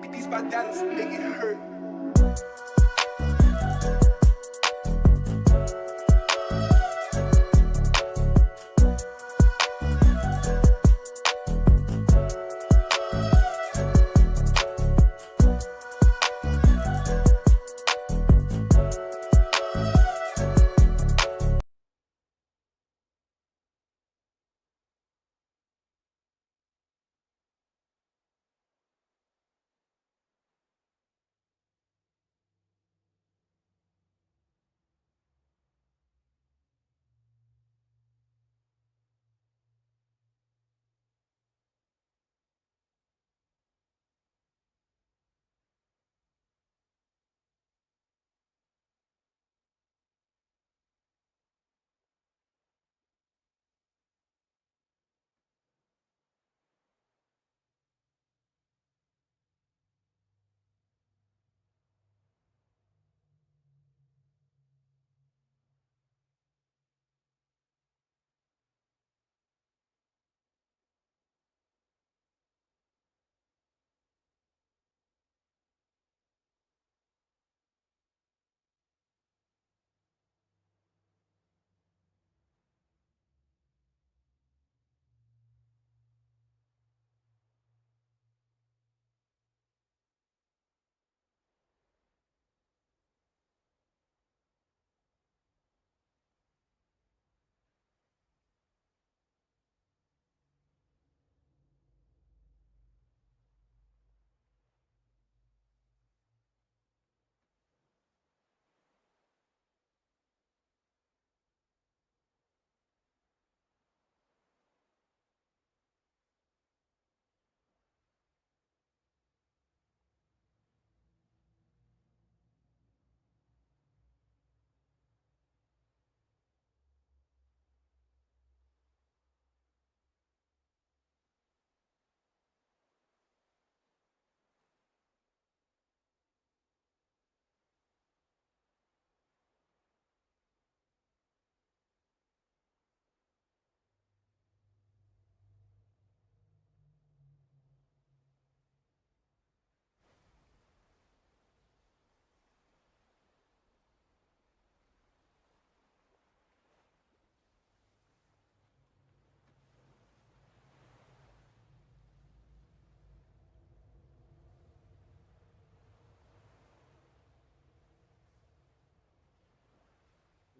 These my dollars make it hurt.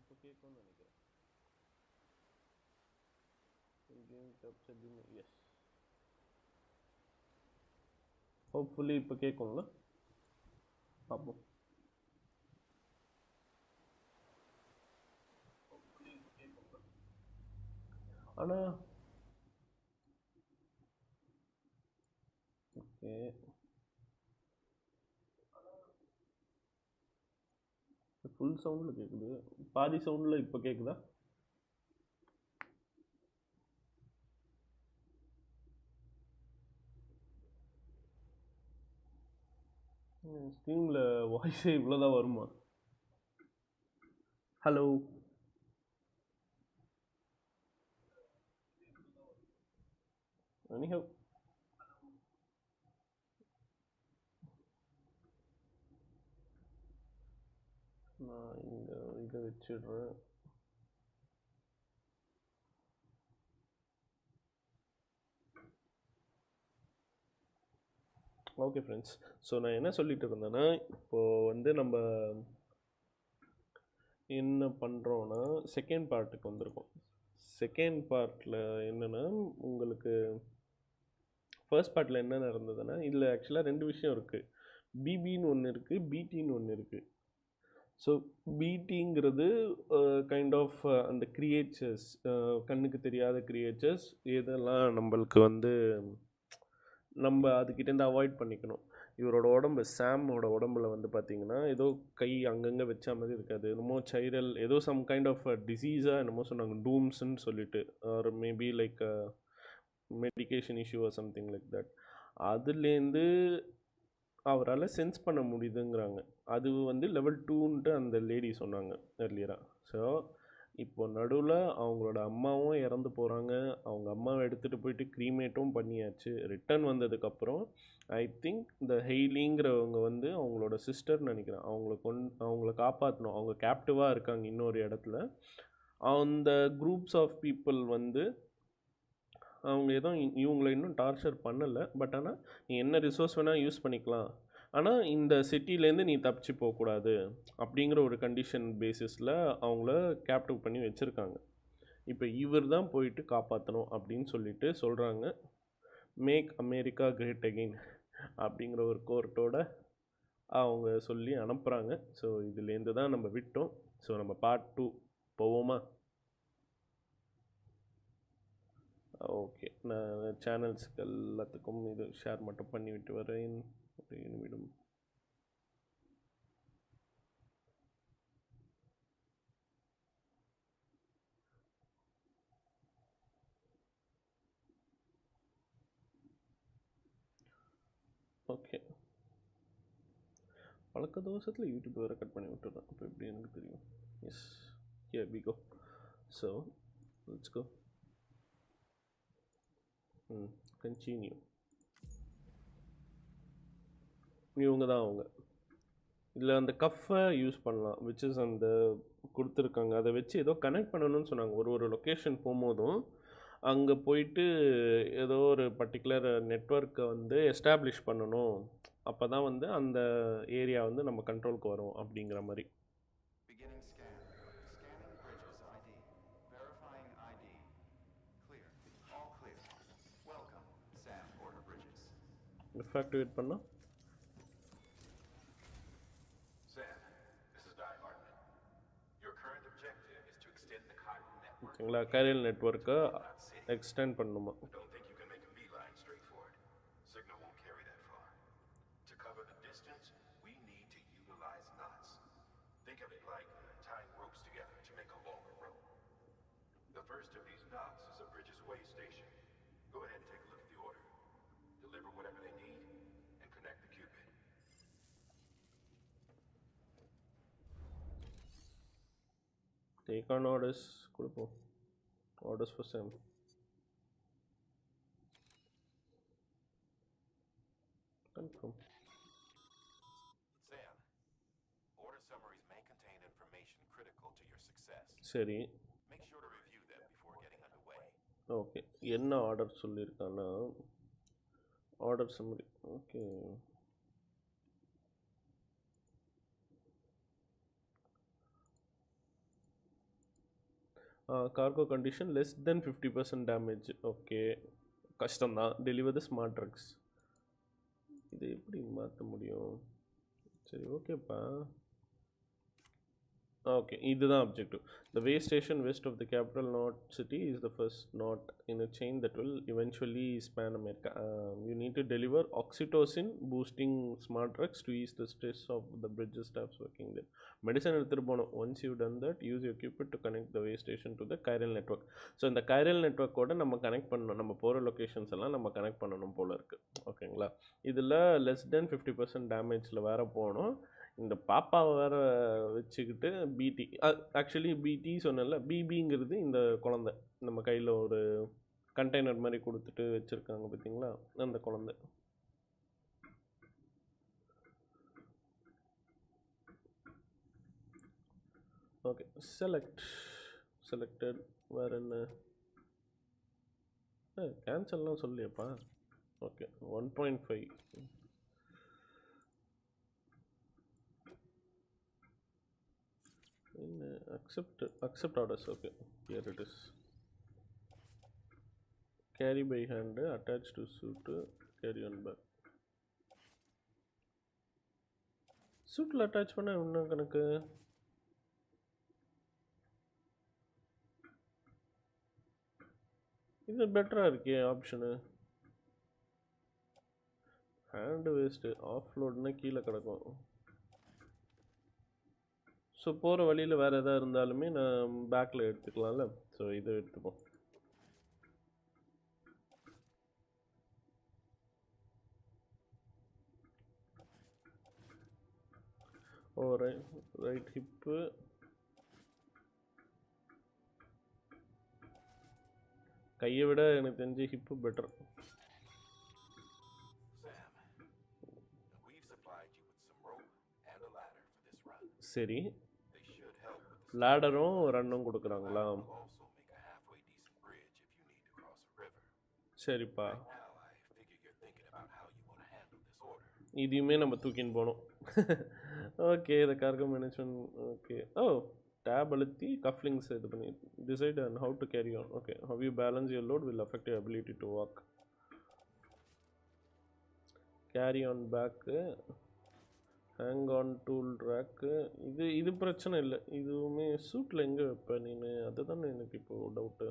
இப்போ கேட்கும்னு நினைக்கிறேன். Game capture S, hopefully இப்போ கேட்கும்ல, பார்ப்போம். ஆனால் ஓகே, ஃபுல் சவுண்டில் கேட்குது, பாதி சவுண்டில் இப்போ கேட்குதா? ஸ்க்ரீனில் வாய்ஸே இவ்வளோதான் வருமா? ஹலோ, anyhow நான் இங்கே இதை வச்சிடுறேன். ஓகே ஃப்ரெண்ட்ஸ், ஸோ நான் என்ன சொல்லிட்டு இருந்தேன்னா, இப்போது வந்து நம்ம என்ன பண்ணுறோன்னா செகண்ட் பார்ட்டுக்கு வந்திருக்கோம். செகண்ட் பார்ட்டில் என்னென்னா, உங்களுக்கு ஃபர்ஸ்ட் பார்ட்டில் என்ன நடந்ததுன்னா, இதில் ஆக்சுவலாக 2 விஷயம் இருக்குது. பிபின்னு ஒன்று இருக்குது, பிடின்னு ஒன்று இருக்குது. ஸோ பிடிங்கிறது கைண்ட் ஆஃப் அந்த கிரியேச்சர்ஸ், கண்ணுக்கு தெரியாத கிரியேச்சர்ஸ், இதெல்லாம் நம்மளுக்கு வந்து நம்ம அதுக்கிட்டேருந்து அவாய்ட் பண்ணிக்கணும். இவரோட உடம்பு, சாமோட உடம்புல வந்து பார்த்திங்கன்னா ஏதோ கை அங்கங்கே வச்ச மாதிரி இருக்காது, என்னமோ சைரல் ஏதோ சம் கைண்ட் ஆஃப் டிசீஸாக என்னமோ சொன்னாங்க, டூம்ஸ்ன்னு சொல்லிட்டு, or maybe like medication issue or something like that. அதுலேருந்து அவரால் சென்ஸ் பண்ண முடியுதுங்கிறாங்க. அது வந்து லெவல் 2ன்ட்டு அந்த லேடி சொன்னாங்க எர்லியராக. ஸோ இப்போ நடுவில் அவங்களோட அம்மாவும் இறந்து போகிறாங்க. அவங்க அம்மாவை எடுத்துகிட்டு போயிட்டு க்ரீமேட்டும் பண்ணியாச்சு. ரிட்டர்ன் வந்ததுக்கப்புறம் ஐ திங்க் இந்த ஹெய்லிங்கிறவங்க வந்து அவங்களோட சிஸ்டர்னு நினைக்கிறேன். அவங்கள காப்பாற்றணும். அவங்க கேப்டிவாக இருக்காங்க இன்னொரு இடத்துல. அந்த குரூப்ஸ் ஆஃப் பீப்புள் வந்து அவங்க எதுவும் இவங்களை இன்னும் டார்ச்சர் பண்ணலை. பட் ஆனால் நீ என்ன ரிசோர்ஸ் வேணால் யூஸ் பண்ணிக்கலாம், ஆனால் இந்த சிட்டிலேருந்து நீ தப்பிச்சு போகக்கூடாது அப்படிங்கிற ஒரு கண்டிஷன் பேசிஸில் அவங்கள கேப்டிவ் பண்ணி வச்சுருக்காங்க. இப்போ இவர் தான் போயிட்டு காப்பாற்றணும் அப்படின்னு சொல்லிட்டு சொல்கிறாங்க. மேக் அமெரிக்கா கிரேட் அகெயின் அப்படிங்கிற ஒரு கோர்ட்டோட அவங்க சொல்லி அனுப்புகிறாங்க. ஸோ இதுலேருந்து தான் நம்ம விட்டோம். ஸோ நம்ம பார்ட் 2 போவோமா? ஓகே, நான் சேனல்ஸுக்கு எல்லாத்துக்கும் இது ஷேர் மட்டும் பண்ணிவிட்டு வரேன். ஒரு நிமிடம். ஓகே, பழக்க தோஷத்தில் யூடியூப் வேறு கட் பண்ணி விட்டுறேன். அப்போ எப்படி எனக்கு தெரியும்? Yes, here we go. So let's go. Continue. இவங்க தான் அவங்க. இதில் அந்த கஃப்பை யூஸ் பண்ணலாம், விச் இஸ் அந்த கொடுத்துருக்காங்க. அதை வச்சு ஏதோ கனெக்ட் பண்ணணும்னு சொன்னாங்க. ஒரு லொக்கேஷன் போகும்போதும் அங்கே போயிட்டு ஏதோ ஒரு பர்டிகுலர் நெட்வொர்க்கை வந்து எஸ்டாப்ளிஷ் பண்ணணும். அப்போ தான் வந்து அந்த ஏரியா வந்து நம்ம கண்ட்ரோலுக்கு வரும் அப்படிங்கிற மாதிரி. ஆக்டிவேட் பண்ணால் ஓகேங்களா, கைரல் நெட்வொர்க்கை எக்ஸ்டெண்ட் பண்ணணுமா? Take on orders கொடுப்போம். Orders for Sam. Confirm. Sam, order summaries may contain information critical to your success. சரி, Make sure to review them before getting underway. Okay. என்ன ஆர்டர் சொல்லியிருக்கான்னா order summary. Okay, cargo condition less than 50% damage. Okay, கஷ்டம்தான். Deliver the smart trucks. இது எப்படி மாற்ற முடியும்? சரி, ஓகேப்பா. ஓகே, இதுதான் objective. The way station west of the capital knot city is the first knot in a chain that will eventually span America. You need to deliver oxytocin boosting smart drugs to ease the stress of the bridge staffs working there. Medicine எடுத்துட்டு போகணும். Once you've done that, use your equipment to connect the way station to the chiral network. So இந்த chiral network-ஓட நம்ம connect பண்ணணும். நம்ம போகிற locations எல்லாம் நம்ம connect பண்ணணும் போல இருக்குது. ஓகேங்களா, இதில் லெஸ் தென் 50% டேமேஜில் வேறு போகணும். இந்த பாப்பாவை வேறு வச்சுக்கிட்டு பிடி, ஆக்சுவலி பிடி சொன்னல, பிபிங்கிறது இந்த குழந்தை நம்ம கையில் ஒரு கண்டெய்னர் மாதிரி கொடுத்துட்டு வச்சுருக்காங்க பார்த்தீங்களா, அந்த குழந்தை. Okay, selected. வேறு என்ன? கேன்சல்லாம் சொல்லியப்பா. Okay, 1.5. accept orders. Okay, here it is. Carry by hand, attached to suit, carry on back. சூட்டில் அட்டாச் பண்ண என்ன கணக்கு? இது பெட்டராக இருக்கே ஆப்ஷனு. ஹேண்டு வேஸ்ட்டு, ஆஃப்லோட்னா கீழே கிடக்கும். ஸோ போகிற வழியில் வேறு எதாவது இருந்தாலுமே நான் பேக்கில் எடுத்துக்கலாம்ல. ஸோ இதை எடுத்துப்போம். ஓ ரைட் ஹிப்பு, கையை விட எனக்கு தெரிஞ்சு hip better. Sam, we've supplied you with some rope and a ladder for this run. சரி, They should help with the லேடரும் ரன்னும் கொடுக்குறாங்களா? will also make a halfway decent bridge if you need to cross a river. சரிப்பா, Now I figure you're thinking about how you want to handle this order. இதையுமே நம்ம தூக்கின்னு போகணும். Okay, இந்த cargo management. Okay, oh tab அழுத்தி cufflinks இது பண்ணி decide and how to carry on. Okay, how you balance your load will affect your ability to walk. Carry on bag, hang on tool rack. இது பிரச்சனை இல்லை. இதுவுமே சூட்டில் எங்கே வைப்பேன் நீ? அதுதானே எனக்கு இப்போது டவுட்டு.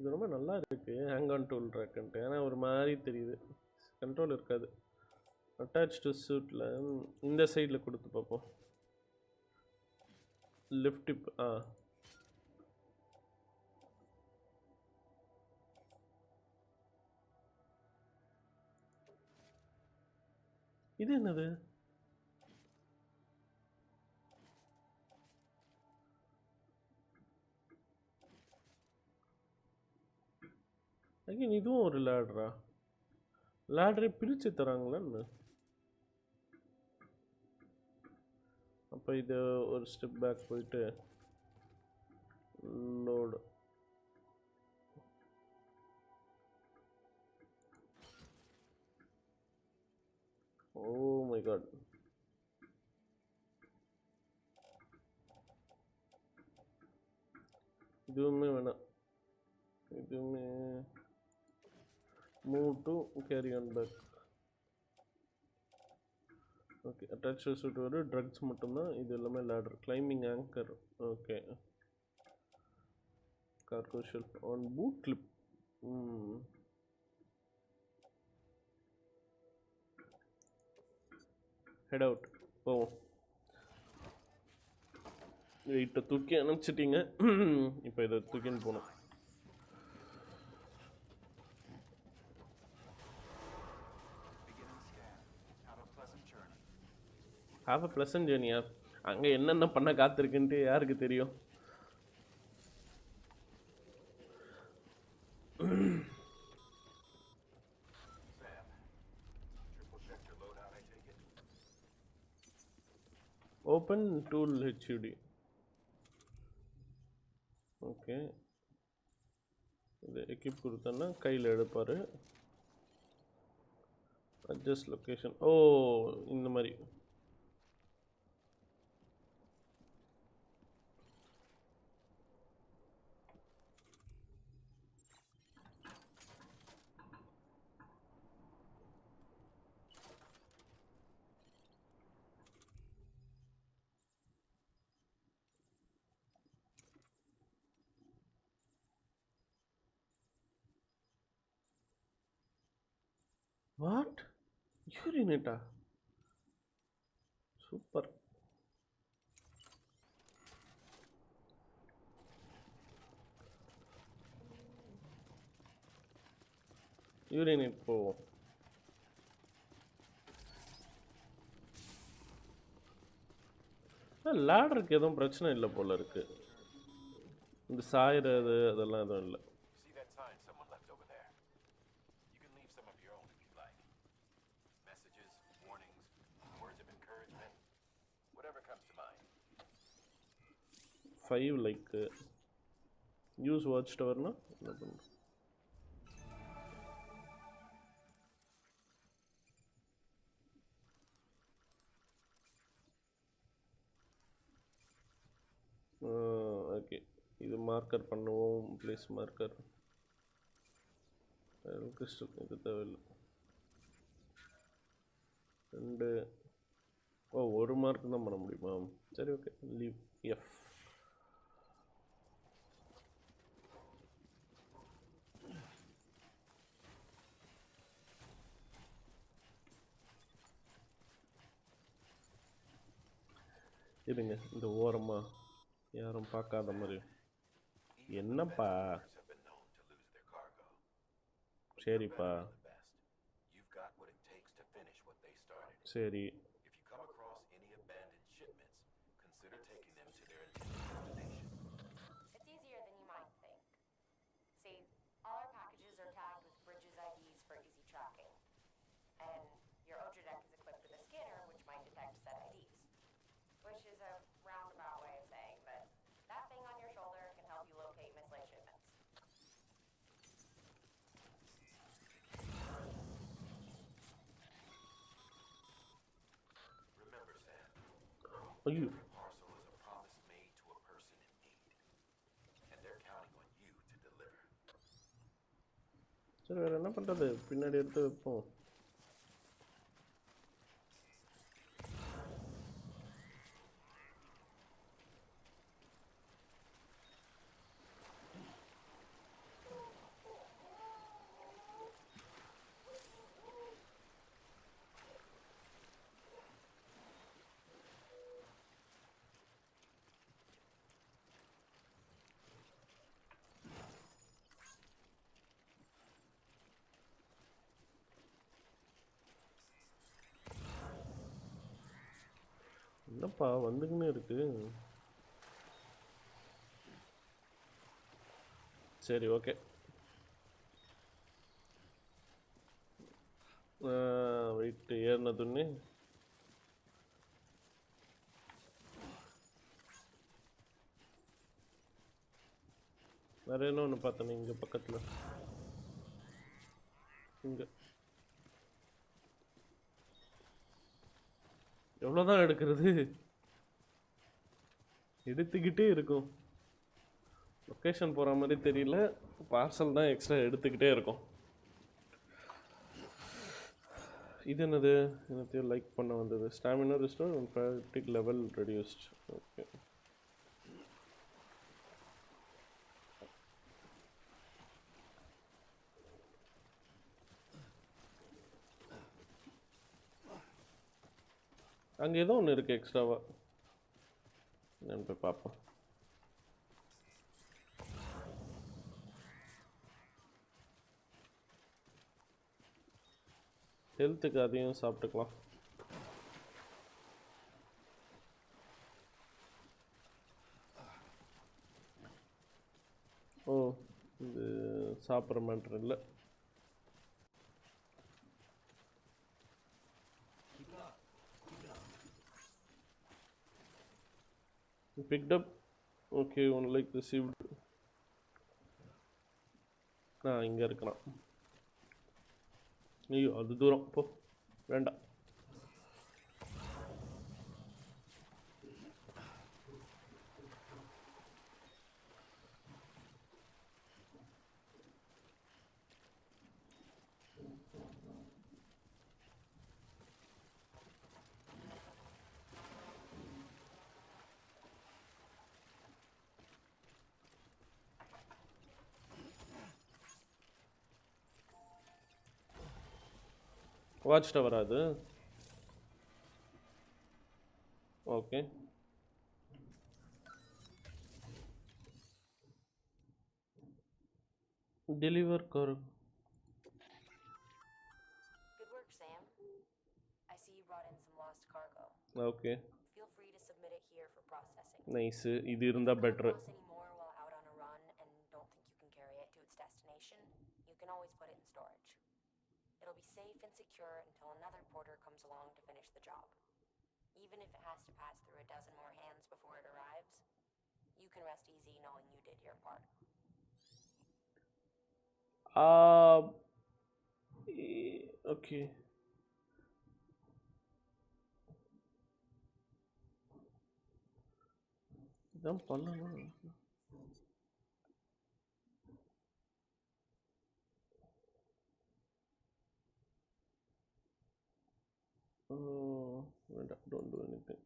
இது ரொம்ப நல்லா இருக்குது ஹேங் ஆன் டூல் ரேக்குன்ட்டு. ஏன்னா ஒரு மாதிரி தெரியுது, கண்ட்ரோல் இருக்காது. அட்டாச் டு சூட்டில் இந்த சைடில் கொடுத்து பார்ப்போம். Lift tip. இது என்னது? அகைன் இதுவும் ஒரு லேடரா? லேடரை பிரித்து தராங்களான்னு? அப்போ இது ஒரு ஸ்டெப் பேக் போயிட்டு லோடு. ஓ மை காட், இதுவுமே வேணாம். இதுவுமே move to carry on back. Okay, attach suit ஒரு ட்ரக்ஸ் மட்டும்தான். இது எல்லாமே ladder. Climbing anchor. Okay, cargo shelf on boot clip. Head out போவோம். வெயிட்டை தூக்கி அனுப்பிச்சிட்டிங்க. இப்போ இதை தூக்கின்னு போகணும். ஹாவ் அ ப்ளசன்ட் ஜேர்னியா? அங்கே என்னென்ன பண்ண காத்திருக்குன்ட்டு யாருக்கு தெரியும்? Open tool HUD. ஓகே, இது எக்யூப் கொடுத்தோன்னா கையில் எடுப்பார். Adjust location. ஓ இந்த மாதிரி. வாட்? யூரினேட்டா? சூப்பர். யூரினேட் போவோம். லேடருக்கு எதுவும் பிரச்சனை இல்லை போல இருக்கு. இந்த சாயிறது அதெல்லாம் எதுவும் இல்லை. See that sign someone left over there? You can leave some of your own if you like. Messages, warnings, words of encouragement, whatever comes to mind. 5 like use watch டவர்னா என்ன பண்ணுறது? ஓகே, இது மார்க்கர் பண்ணுவோம். Place marker. Crystal இது தேவையில்லை. 2. ஓ ஒரு mark தான் பண்ண முடியுமா? சரி, ஓகே, லீவ் எஃப். இருங்க, இந்த ஓரமாக யாரும் பார்க்காத மாதிரி. என்னப்பா? Have been known to lose their cargo. சரிப்பா. Better than the best. You've got what it takes to finish what they started. சரி. If you come across any abandoned shipments, consider taking them to their intended destination. It's easier than you might think. See, all our packages are tagged with Bridges IDs for easy tracking. And your Ultra deck is equipped with a scanner which might detect said IDs. Which is a roundabout way of saying that that thing on your shoulder can help you locate mislaid shipments. Remember, Sam, ஐயோ, every parcel is a promise made to a person in need. And they're counting on you to deliver. சரி வேறு என்ன பண்ணுறது, பின்னாடி எடுத்து வைப்போம். என்னப்பா வந்துக்குன்னு இருக்கு. சரி ஓகே. வெயிட் ஏறினதுன்னு வேற என்ன ஒன்று பார்த்தேன் இங்கே பக்கத்தில். இங்கே எவ்வளோதான் எடுக்கிறது, எடுத்துக்கிட்டே இருக்கும். லொக்கேஷன் போகிற மாதிரி தெரியல, பார்சல் தான் எக்ஸ்ட்ரா எடுத்துக்கிட்டே இருக்கும். இது என்னது, என்னத்தையும் லைக் பண்ண வந்தது. Stamina restore and fatigue level reduced. Okay, அங்கே ஏதோ ஒன்று இருக்குது எக்ஸ்ட்ராவாக, நான் போய் பார்ப்போம். ஹெல்த்துக்கு அதையும் சாப்பிட்டுக்கலாம். ஓ, இது சாப்பிட்ற மேட்ரு இல்லை. Picked up. Okay, one like received. இங்கே இருக்கலாம். ஐயோ அது தூரம் போ, வேண்டாம். வாட்ச் டவரா அது? Okay, deliver car. Good work, Sam. I see you brought in some lost cargo. Okay, Feel free to submit it here for processing. Nice. இது இருந்தால் பெட்ரு. If you come across any more while out on a run and don't think you can carry it to its destination, you can always put it in storage. It'll be safe and secure until another porter comes along to finish the job. Even if it has to pass through a dozen more hands before it arrives, you can rest easy knowing you did your part. Okay, இதான் பண்ணணும். வேண்டாம், don't do anything.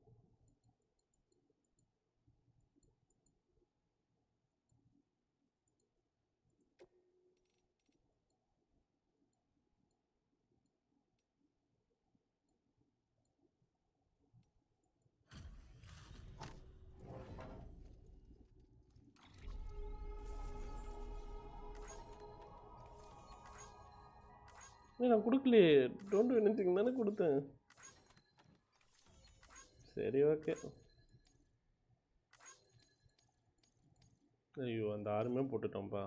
நான் கொடுக்கலையே, don't anything தானே கொடுத்தேன். சரி okay. ஐயோ அந்த ஆறுமே போட்டுட்டோம்ப்பா.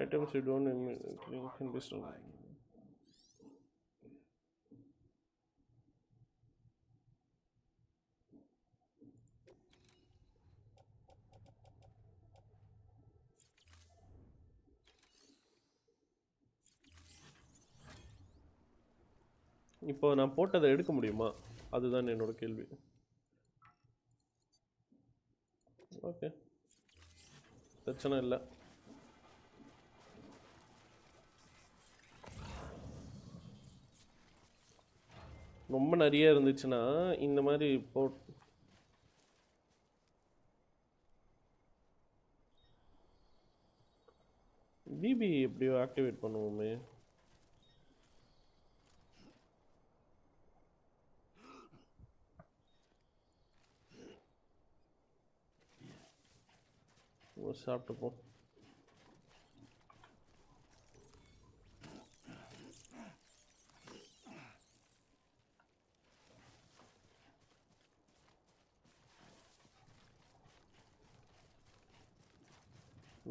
Items you don't can be stolen. இப்போ நான் போட்டதை எடுக்க முடியுமா, அதுதான் என்னோட கேள்வி. ஓகே பிரச்சனை இல்லை. ரொம்ப நிறைய இருந்துச்சுன்னா இந்த மாதிரி பிபி எப்படியோ ஆக்டிவேட் பண்ணுவோமே. சாப்பிட்டுப்போம்.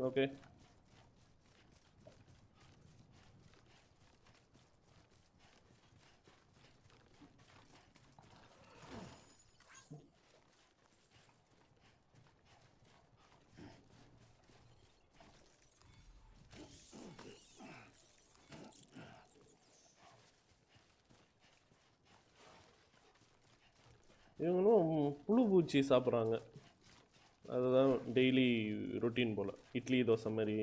ஓகே இவங்களும் புழு பூச்சி சாப்பிட்றாங்க. அதுதான் டெய்லி ரொட்டீன் போல், இட்லி தோசை மாதிரி.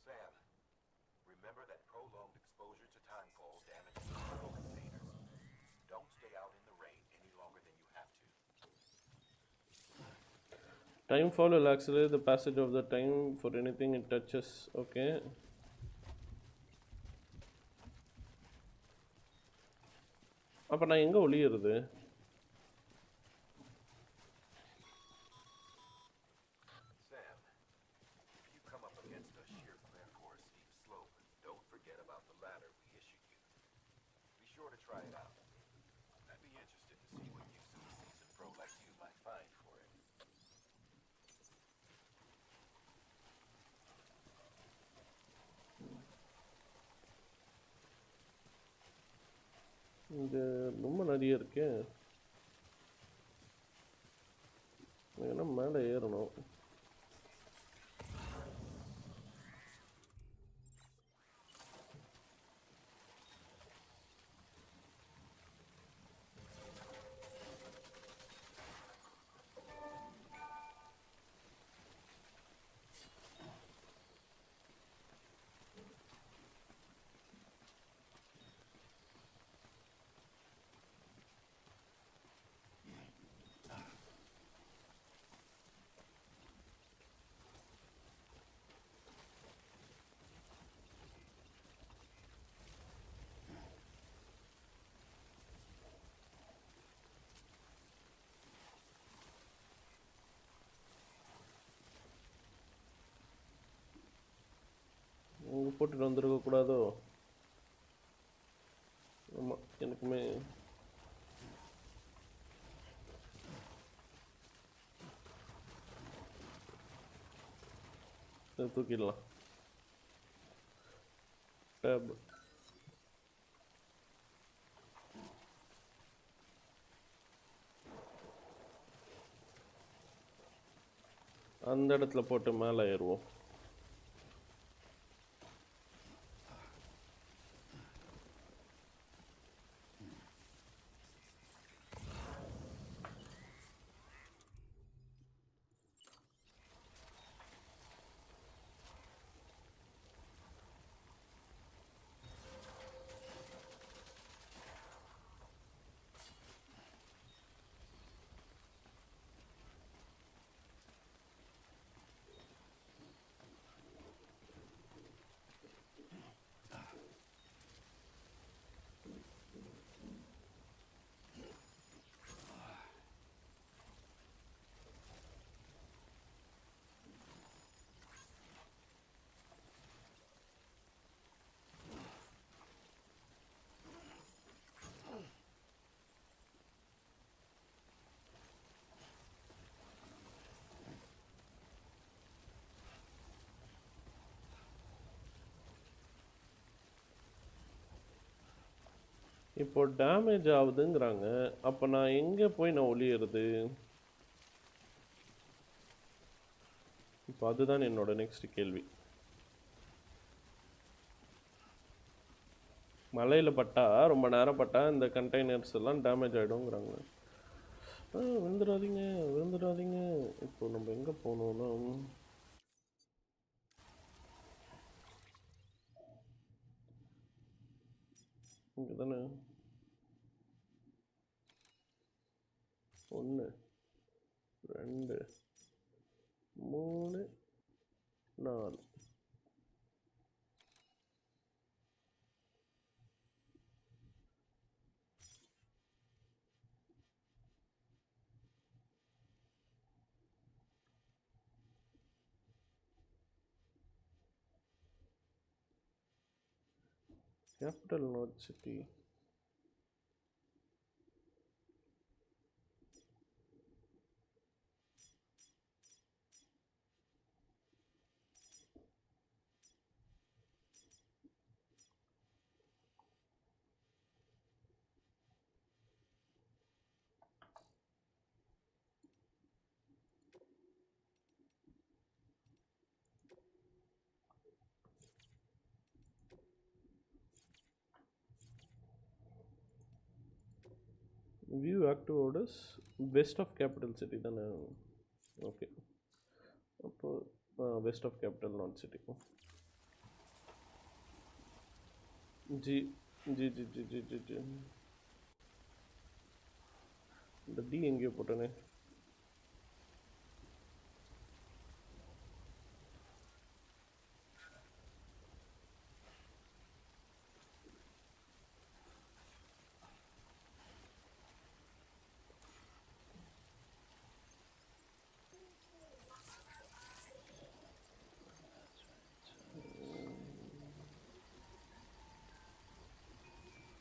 Sam, remember that prolonged exposure to timefall damages the cargo container. Don't stay out in the rain any longer than you have to. Timefall will accelerate the passage of the time for anything it touches. Okay. அப்போ நான் எங்கே ஒளியிறது? Sam, if you come up against a sheer cliff or a steep slope, don't forget about the ladder we issued you. Be sure to try it out. I'd be interested to see what use a seasoned pro like you might find for it. இங்கே ரொம்ப நிறைய இருக்கு. ஏன்னா மேலே ஏறணும். போட்டுட்டு வந்துருக்கக்கூடாதோ? ஆமாம், எனக்குமே தூக்கிடலாம். டேப் அந்த இடத்துல போட்டு மேலே ஏறுவோம். இப்போ டேமேஜ் ஆகுதுங்கிறாங்க. அப்போ நான் எங்கே போய் நான் ஒளியிறது? இப்போ அதுதான் என்னோட நெக்ஸ்ட் கேள்வி. மலையில் பட்டா ரொம்ப நேரம் பட்டா இந்த கண்டெய்னர்ஸ் எல்லாம் டேமேஜ் ஆகிடுங்கிறாங்க. விழுந்துடாதீங்க விழுந்துடாதீங்க. இப்போ நம்ம எங்கே போகணும்னா இங்கே தானே. 1 2 3 4. Capital not city. View active ஓடஸ் வெஸ்ட் ஆஃப் கேபிட்டல் சிட்டி தானே. ஓகே, அப்போ west of capital not city. G G G G G G G இந்த டி எங்கேயோ போட்டேனே.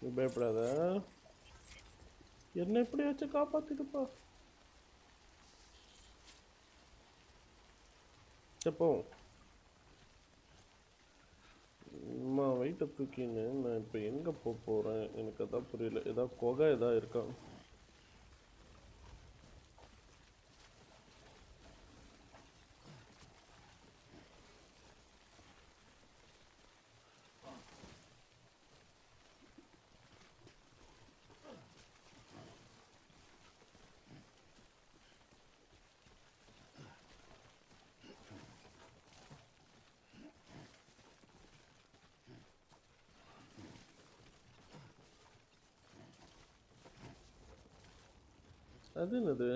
நீ பயப்படாத, என்ன எப்படியாச்சும் காப்பாத்திடுப்பா. எப்போ அம்மா வெயிட்டை தூக்கின்னு நான் இப்போ எங்கே போக போகிறேன் எனக்கு அதான் புரியல. ஏதாவது குகை ஏதாவது இருக்கா? அது என்னது?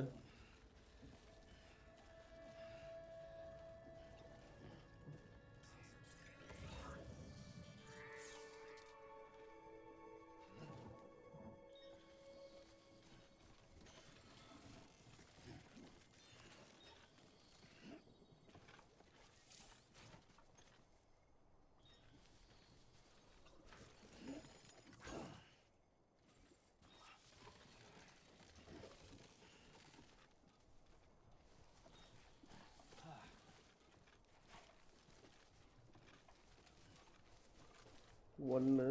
ஒன்று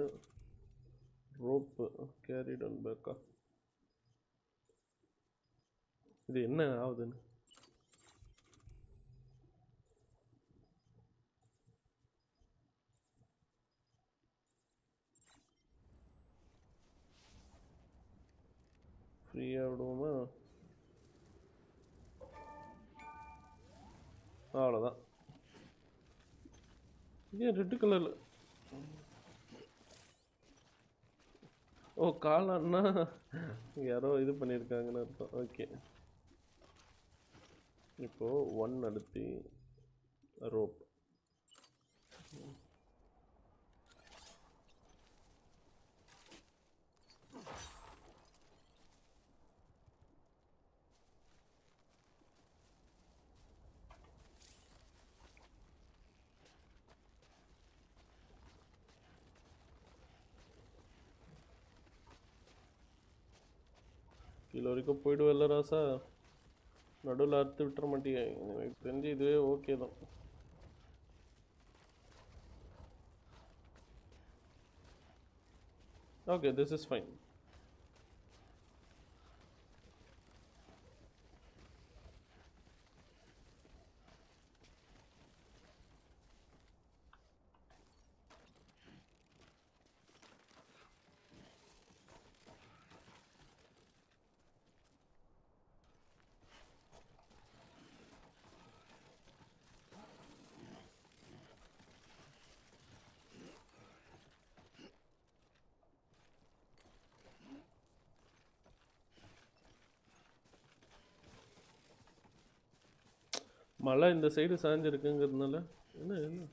ரோப்பு கேரிட் ஆன் பேக்கா. இது என்ன ஆகுதுன்னு ஃப்ரீயாக விடுவோமா? அவ்வளோதான். ஏன் ரெட்டு கலரில்? ஓ, காளான்னா யாரோ இது பண்ணியிருக்காங்கன்னு அர்த்தம். ஓகே, இப்போது 1 அடுத்து ரோப். கீழே வரைக்கும் போயிடுவல்ல ராசா, நடுவில் அறுத்து விட்டுற மாட்டேங்க. எனக்கு தெரிஞ்சு இதுவே ஓகே தான். Okay, this is fine. மழை இந்த சைடு சாஞ்சிருக்குங்கிறதுனால என்ன என்ன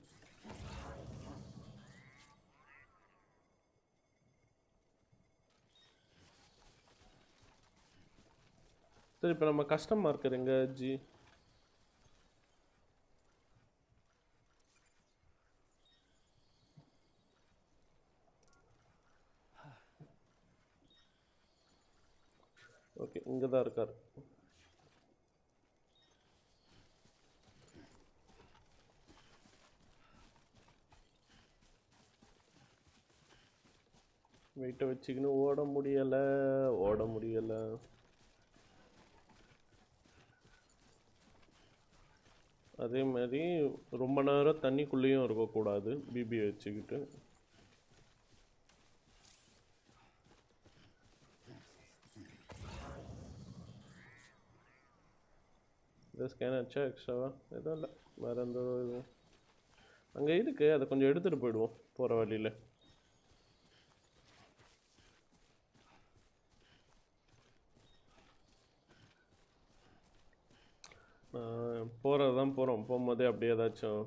சரி இப்போ நம்ம கஸ்டம் மார்க்கர் எங்க ஜி ஓகே இங்கே தான் இருக்கார் வெயிட்டை வச்சுக்கின்னு ஓட முடியலை அதே மாதிரி ரொம்ப நேரம் தண்ணிக்குள்ளேயும் இருக்கக்கூடாது பிபியை வச்சுக்கிட்டு இதை ஸ்கேன் ஆச்சா எக்ஸ்ட்ராவா எதுவும் இல்லை வேறு எந்த இதுவும் அங்கே இருக்கு அதை கொஞ்சம் எடுத்துகிட்டு போயிடுவோம் போகிற வழியில் போகிறது தான் போகிறோம் போகும்போதே அப்படியே ஏதாச்சும்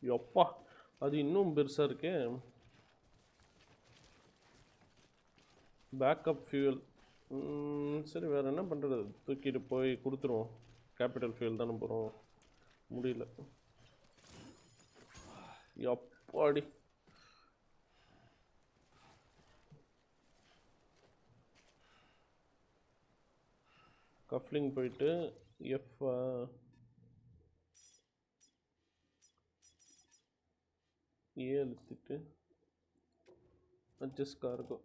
எப்பா அது இன்னும் பெருசாக இருக்கே பேக்கப் ஃபியூல் சரி வேறு என்ன பண்ணுறது தூக்கிட்டு போய் கொடுத்துருவோம் கேபிட்டல் ஃபியூல் தானே போகிறோம் முடியல எப்பாடி கஃப்லிங் போயிட்டு எஃப் ஏ அழுத்திட்டு adjust cargo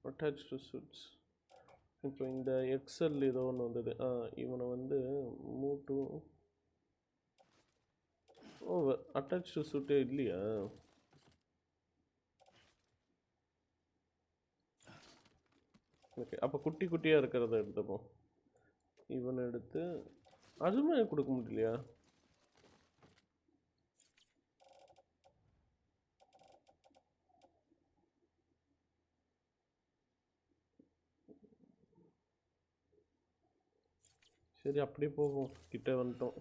attach to suits இப்போ இந்த எக்ஸல் ஏதோ ஒன்று வந்தது இவனை வந்து மூவ் டு அட்டாச் டு சூட்டே இல்லையா ஓகே அப்போ குட்டி குட்டியாக இருக்கிறத எடுத்துப்போம் இவனை எடுத்து அதுவுமே கொடுக்க முடியலையா சரி அப்படியே போவோம் கிட்ட வந்துட்டோம்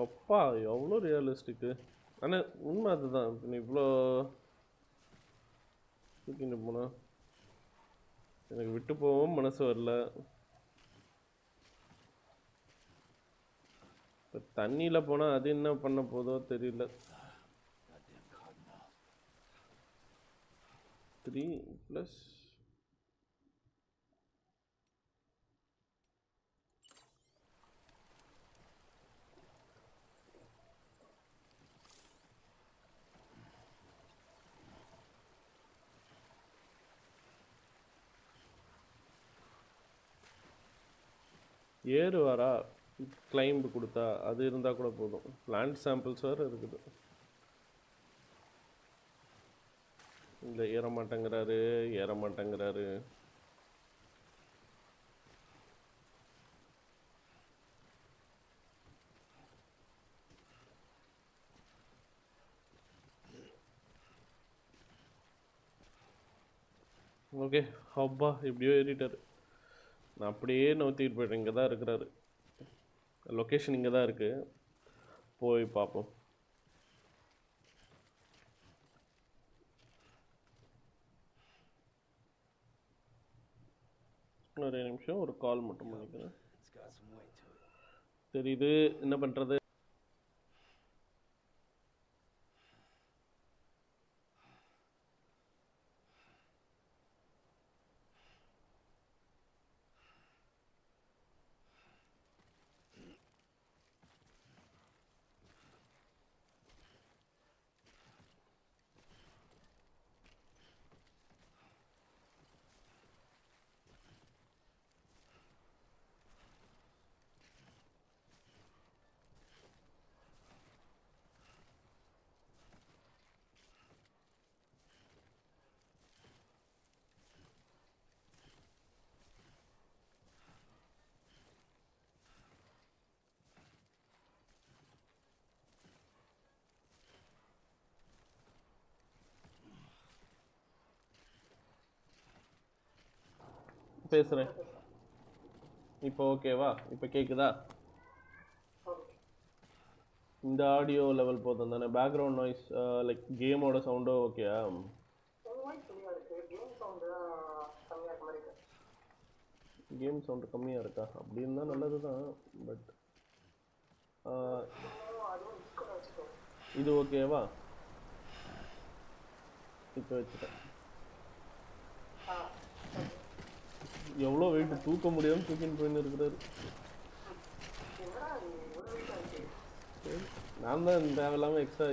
எப்பா எவ்வளோ ரியலிஸ்டிக்கு ஆனால் உண்மை அதுதான் இப்போ இவ்வளோ தூக்கிட்டு போனா எனக்கு விட்டு போகவும் மனசு வரல இப்போ தண்ணியில் போனால் அது என்ன பண்ண போதோ தெரியல 3 + ஏறு வரா கிளைம்பு கொடுத்தா அது இருந்தால் கூட போதும் பிளான்ட் சாம்பிள்ஸ் வேறு இருக்குது இல்லை ஏற மாட்டேங்கிறாரு ஓகே அப்பா இப்படியோ ஏறிட்டார் நான் அப்படியே நோத்திட்டு போய்ட்டேன் இங்கே தான் இருக்கிறாரு லொக்கேஷன் இங்கே தான் இருக்குது போய் பார்ப்போம் ஒரே நிமிஷம் ஒரு கால் மட்டும் பண்ணிக்கிறேன் தெரியுது என்ன பண்ணுறது பேசுகிறேன். இப்போ ஓகேவா? இப்போ கேட்குதா? இந்த ஆடியோ லெவல் போதும் தானே? பேக்ரவுண்ட் நாய்ஸ் லைக் கேமோட சவுண்டோ ஓகேயா? கேம் சவுண்டு கம்மியாக இருக்கா? அப்படி இருந்தால் நல்லது தான். பட் இது ஓகேவா? இப்போ வச்சுட்டேன். எவ்வளோ வெயிட் தூக்க முடியாமல் தூக்கின்னு போயின்னு இருக்கிறாரு. நான் தான் தேவையில்லாமல் எக்ஸ்ட்ரா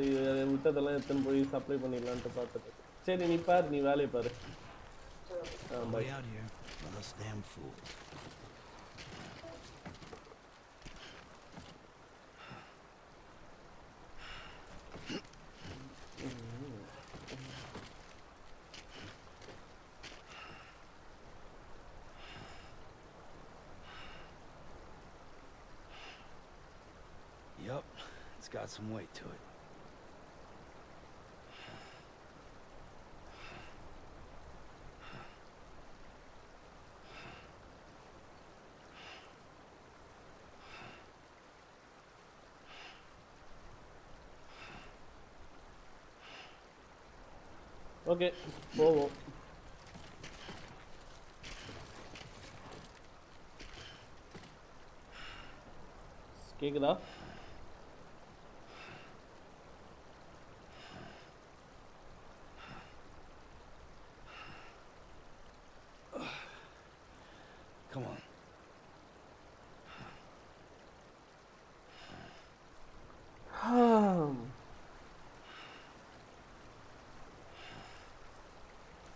விட்டதெல்லாம் எத்தனை போய் சப்ளை பண்ணிடலான்ட்டு பார்த்துட்டு. சரி நீ பாரு, நீ வேலையை பாரு. Way out here, us damn fools. Yup, it's got some weight to it. Okay போவோம். கேக்குதா? Come on.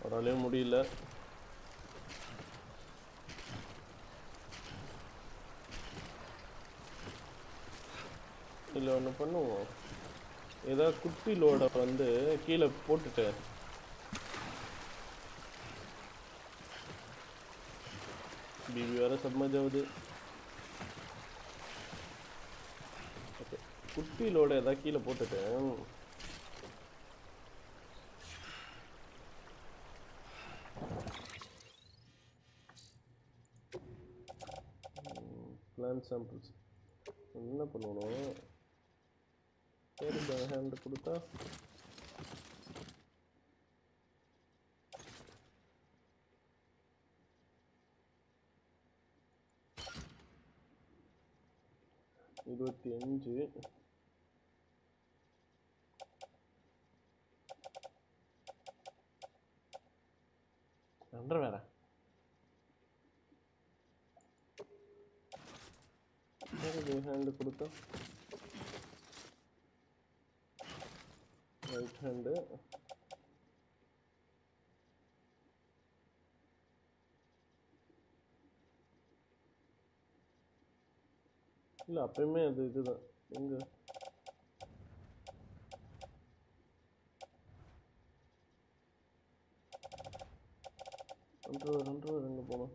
அவராலே முடியல. இல்லை ஒன்று பண்ணுவோம், ஏதாவது குட்டி லோடை வந்து கீழே போட்டுட்டு பிபி வேற சப்மர்ஜ் ஆகுது. ஓகே, குட்டி லோடை ஏதாவது கீழே போட்டுட்டு பிளான்ட் சாம்பிள்ஸ் என்ன பண்ணணும்? ஹேண்ட் கொடுத்தா இருபத்தி 5 வேற ஹேண்ட் கொடுத்தா ரைட் ஹேண்டு இல்லை அப்பயுமே அது இதுதான். எங்க ரெண்டு எங்கே போனோம்?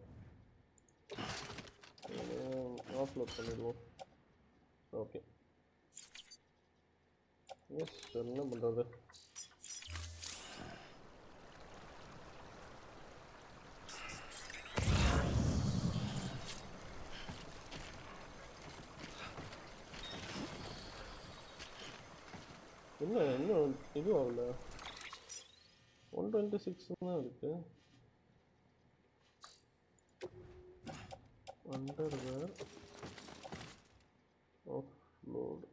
ஆஃப்லோட் பண்ணிடுவோம். ஓகே, எஸ் என்ன பண்ணுறது? இன்னும் இது ஆகல. 126 தான் இருக்கு. Underwear offload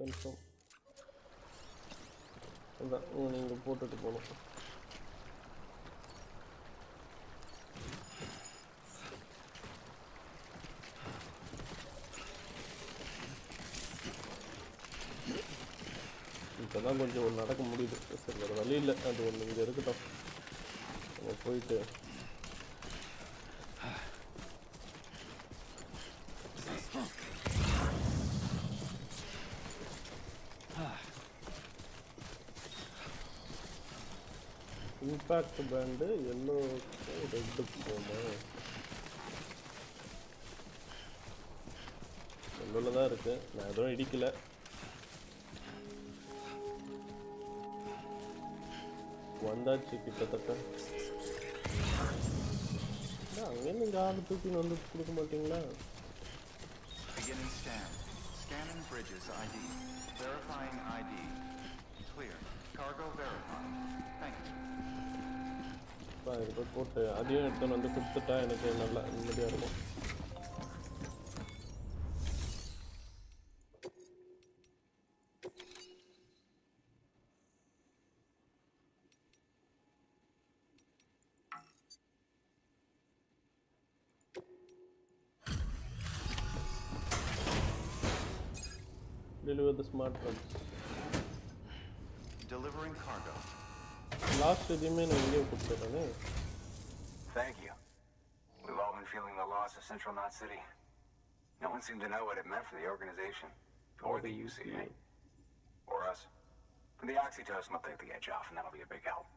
confirm. அதான் நீங்கள் போட்டுட்டு போகணும். இப்போ தான் கொஞ்சம் நடக்க முடியுது. சரி, வேறு வழி இல்லை. அது ஒன்று இங்கே இருக்கட்டும். நம்ம போயிட்டு இம்பாக்ட் பேண்டு எல்லோ ரெட்டுக்கு போமா? எல்லோவில் தான் இருக்கு. நான் எதுவும் இடிக்கல. வந்தாச்சு கிட்டத்தட்ட. அங்கேருந்து இங்கே ஆள் தூக்கின்னு வந்து கொடுக்க மாட்டீங்களா? Beginning scan. Scanning bridges ID. Verifying ID. Clear. Cargo verified. Thank you. இப்போ போட்டு அதையும் எடுத்துன்னு வந்து கொடுத்துட்டா எனக்கு நல்லா நிம்மதியாக இருக்கும். Deliver the smart drugs. Delivering cargo. Last எதுவுமே நான் இங்கே கொடுத்துட்றேனே. Thank you. We've all been feeling the loss of Central Knot City. No one seemed to know what it meant for the organization. Or the UCA. Or us. The oxytocin will take the edge off, and that'll be a big help.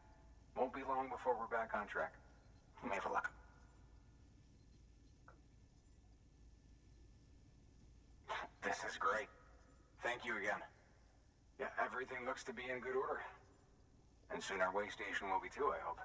Won't be long before we're back on track. You may have luck. This is great. Thank you again. Yeah, everything looks to be in good order. And soon our way station will be too, I hope.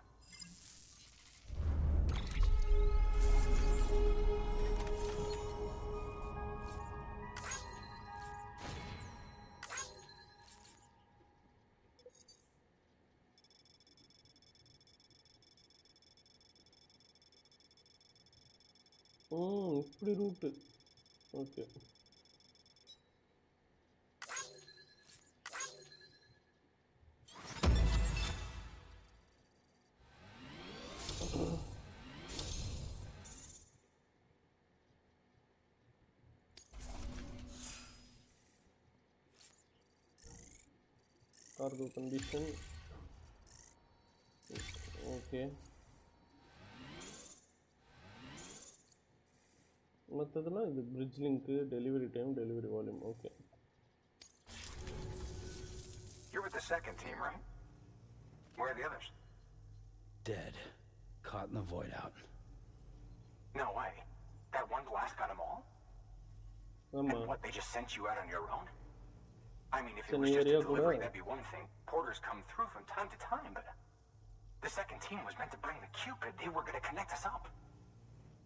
இப்படி route. Okay. Cargo condition. Okay. மற்றதெல்லாம் இது bridge link, delivery time, delivery volume. Okay. You're with the second team, right? Where are the others? Dead. Caught in the void out. No way. That one blast got them all? And what, they just sent you out on your own? I mean, if it was just a delivery, that'd be one thing. Porters come through from time to time, but the second team was meant to bring the Cupid. They were going to connect us up.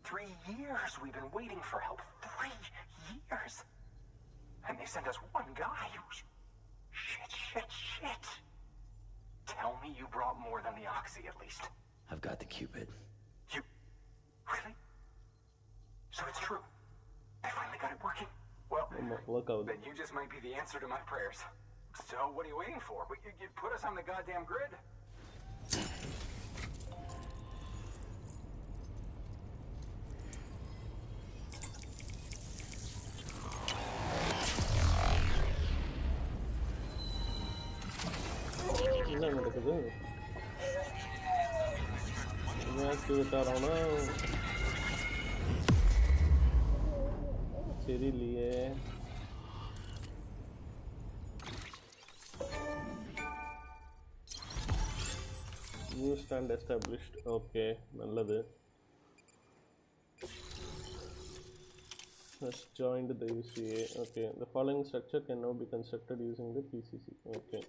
3 years we've been waiting for help. 3 years. And they sent us one guy who's... Shit. Tell me you brought more than the Oxy, at least. I've got the Cupid. You... Really? So it's true. They finally got it working. Well, then you just might be the answer to my prayers. So what are you waiting for? You put us on the goddamn grid. என்ன நடக்குது? Activate ஆகிறோன்னா தெரியலையே. New stand established. Okay, நல்லது. Has joined the UCA. Okay, the following structure can now be constructed using the PCC. Okay.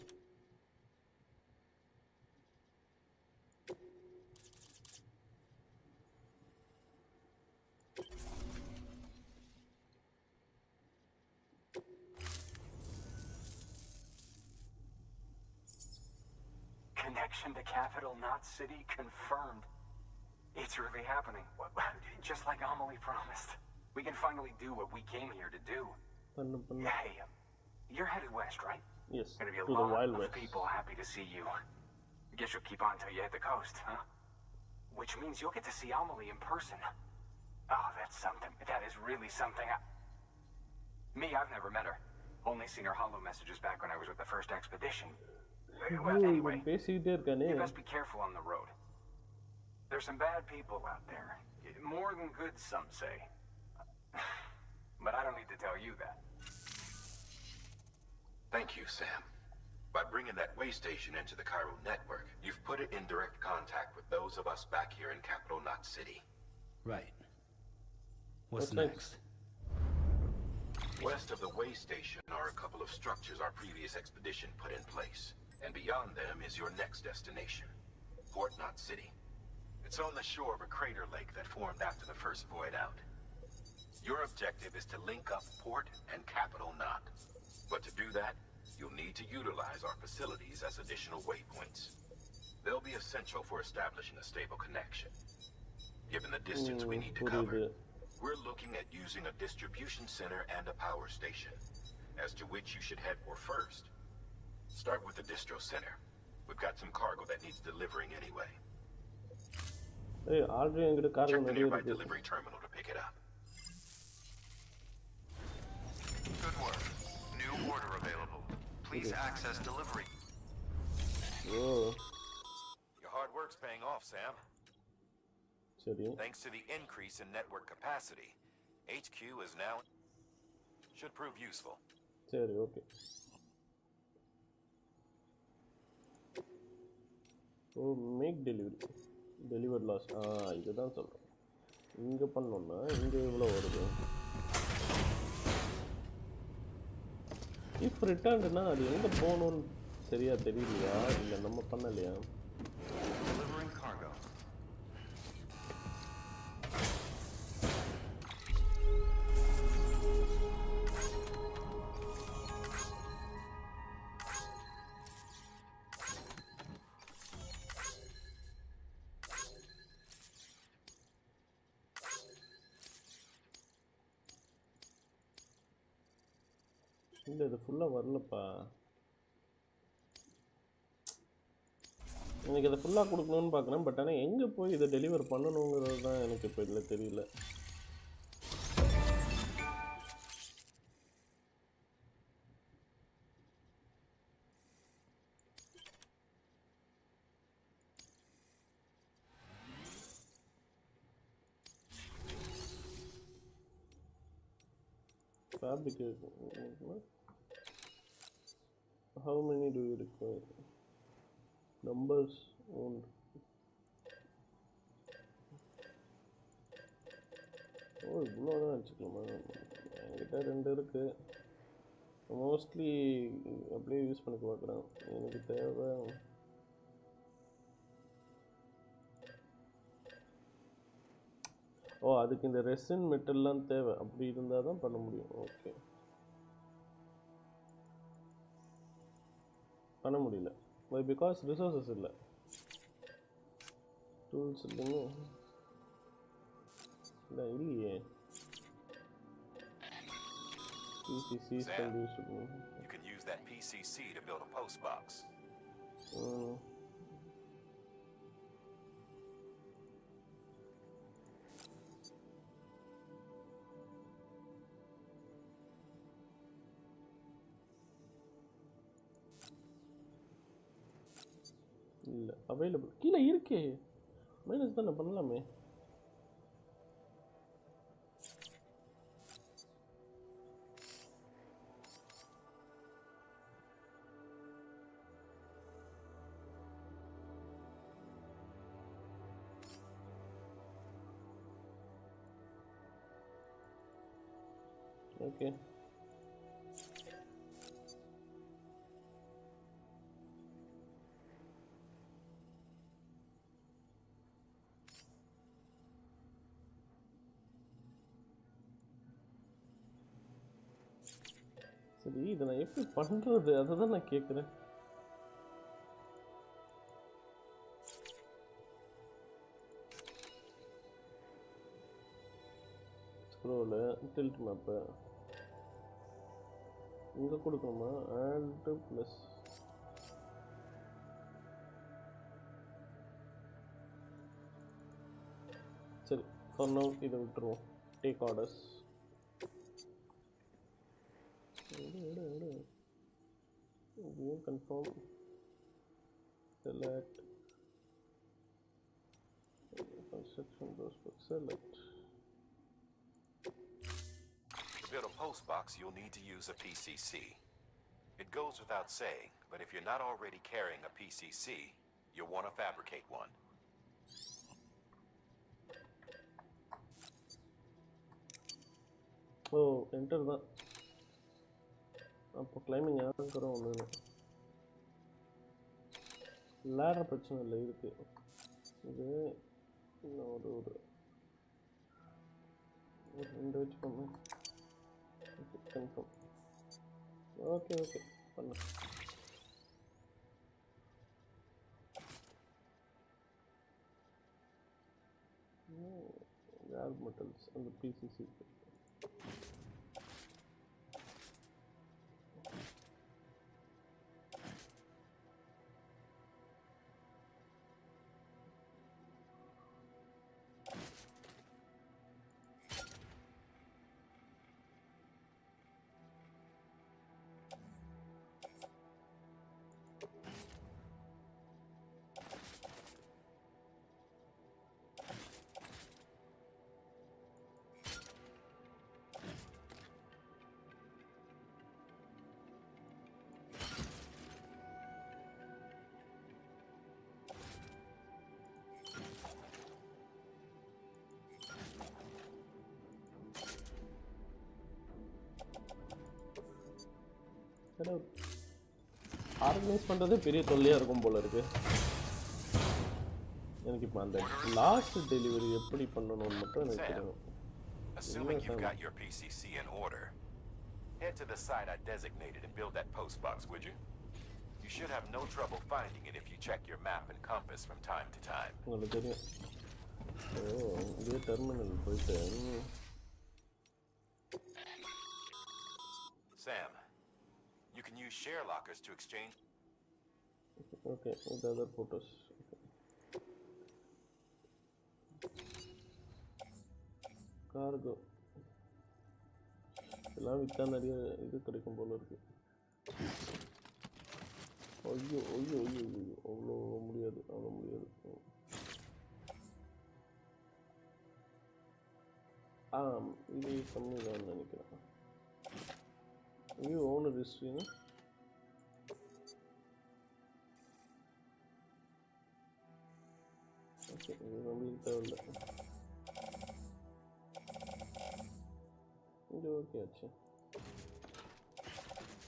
Connection to Capital Knot City confirmed. It's really happening. Just like Amelie promised. We can finally do what we came here to do. Yeah, hey, you're headed west, right? Yes, Gonna be a to the lot Wild of West. people happy to see you. Guess you'll keep on till you hit the coast, huh? Which means you'll get to see Amelie in person. Oh, that's something. That is really something. Me, I've never met her. Only seen her holo messages back when I was with the first expedition. Well, anyway, you must be careful on the road. There's some bad people out there. More than good, some say. But I don't need to tell you that. Thank you, Sam. By bringing that way station into the Cairo network, you've put it in direct contact with those of us back here in Capital Knot City. Right. What's What's next? West of the way station are a couple of structures our previous expedition put in place. And beyond them is your next destination, Port Knot City. It's on the shore of a crater lake that formed after the first void out. Your objective is to link up Port and Capital Knot. But to do that, you'll need to utilize our facilities as additional waypoints. They'll be essential for establishing a stable connection. Given the distance we need to cover, we're looking at using a distribution center and a power station, as to which you should head for first. Start with the distro center. We've got some cargo that needs delivering anyway. Hey, already என்கிட்ட cargo Check the நிறைய nearby இருக்கு. delivery terminal to pick it up. Good work. New order available. Please access delivery. Oh, Your hard work's paying off, Sam. சரி. Thanks to the increase in network capacity, HQ is now... should prove useful. சரி, okay. Oh, make delivery. Delivered loss. இதுதான் சொல்கிறேன். இங்கே பண்ணோன்னா இங்கே எவ்வளோ வருது? If ரிட்டர்ன்னா அது எங்கே போகணுன்னு சரியா தெரியலையா, இல்லை நம்ம பண்ணலையா? Delivering cargo. இல்லை, இது ஃபுல்லாக வரலப்பா. எனக்கு இதை ஃபுல்லாக கொடுக்கணும்னு பார்க்குறேன். பட் ஆனால் எங்கே போய் இதை டெலிவர் பண்ணணுங்கிறது தான் எனக்கு இப்போ இதில் தெரியல. Fabricate. How many do you require? Numbers owned. ஓ, இவ்வளோதான் வச்சுக்கலாமா? என்கிட்ட 2 இருக்கு. மோஸ்ட்லி அப்படியே யூஸ் பண்ணி பார்க்குறேன். எனக்கு தேவை அதுக்கு இந்த ரெசின் மெட்டல்லாம் தேவை. அப்படி இருந்தால் தான் பண்ண முடியும். ஓகே, பண்ண முடியல. வை? பிகாஸ் ரிசோர்ஸஸ் இல்லை, டூல்ஸ் இல்லைங்க. இல்லை, இல்லையே. PCCs can be used. You can use that PCC to build a post box. இல்லை, அவைலபிள் கீழே இருக்கே. மைனஸ் தானே, பண்ணலாமே. ஓகே, சரி. இதை நான் எப்படி பண்ணுறது, அதை தான் நான் கேட்குறேன். ஸ்க்ரோலு, டில்ட் மேப்பு இங்கே கொடுக்கணுமா? ஆல்ட் ப்ளஸ் சரி, ஃபார் நவ் இதை விட்டுருவோம். Take orders. View confirm, select construction, those select. The build a post box, you'll need to use a PCC. It goes without saying, but if you're not already carrying a PCC, you'll want to fabricate one. Oh enter தான். அப்போ climbing ஆகிறோம் ஒன்று. Ladder பிரச்சனை இல்லை இருக்கு. இது இன்னும் ஒரு ரெண்டு வச்சு பண்ணு. கன்ஃபார்ம். ஓகே பண்ணு. லேப் மெட்டல்ஸ் அந்த பிசிசி. ஆர்கனைஸ் பண்ணுறதே பெரிய தொல்லையாக இருக்கும் போல இருக்கு எனக்கு. இப்போ அந்த லாஸ்ட் டெலிவரி எப்படி பண்ணணும்னு மட்டும் எனக்கு தெரியும். Assuming you've got your PCC in order, head to the site I designated and build that post box, would you? You should have no trouble finding it if you check your map and compass from time to time. உங்களுக்கு தெரியும். இதே terminal போயிட்டு. Sam, you can use share lockers to exchange. Okay, with other photos. Cargo. எல்லாம் விற்றா நிறைய இது கிடைக்கும் போல இருக்கு. ஐயோ அவ்வளோ முடியாது. இது கம்மி தான் நினைக்கிறேன். You own a history, no? Okay, இது நம்மளுக்கு தேவையில்லை. இது ஓகே ஆச்சு.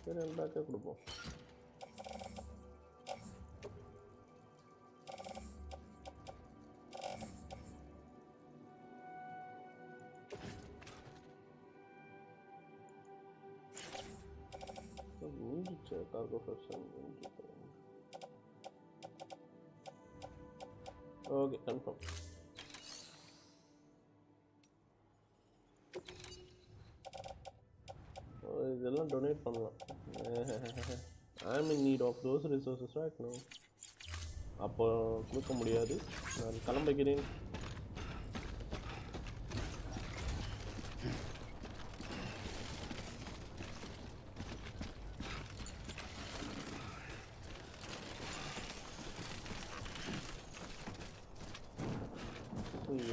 சரி பேக்காக கொடுப்போம். Cargo person. Okay, confirm. இதெல்லாம் டொனேட் பண்ணலாம். I am in need of those resources right now. அப்போ கொடுக்க முடியாது. நான் கிளம்பிக்கிறேன்.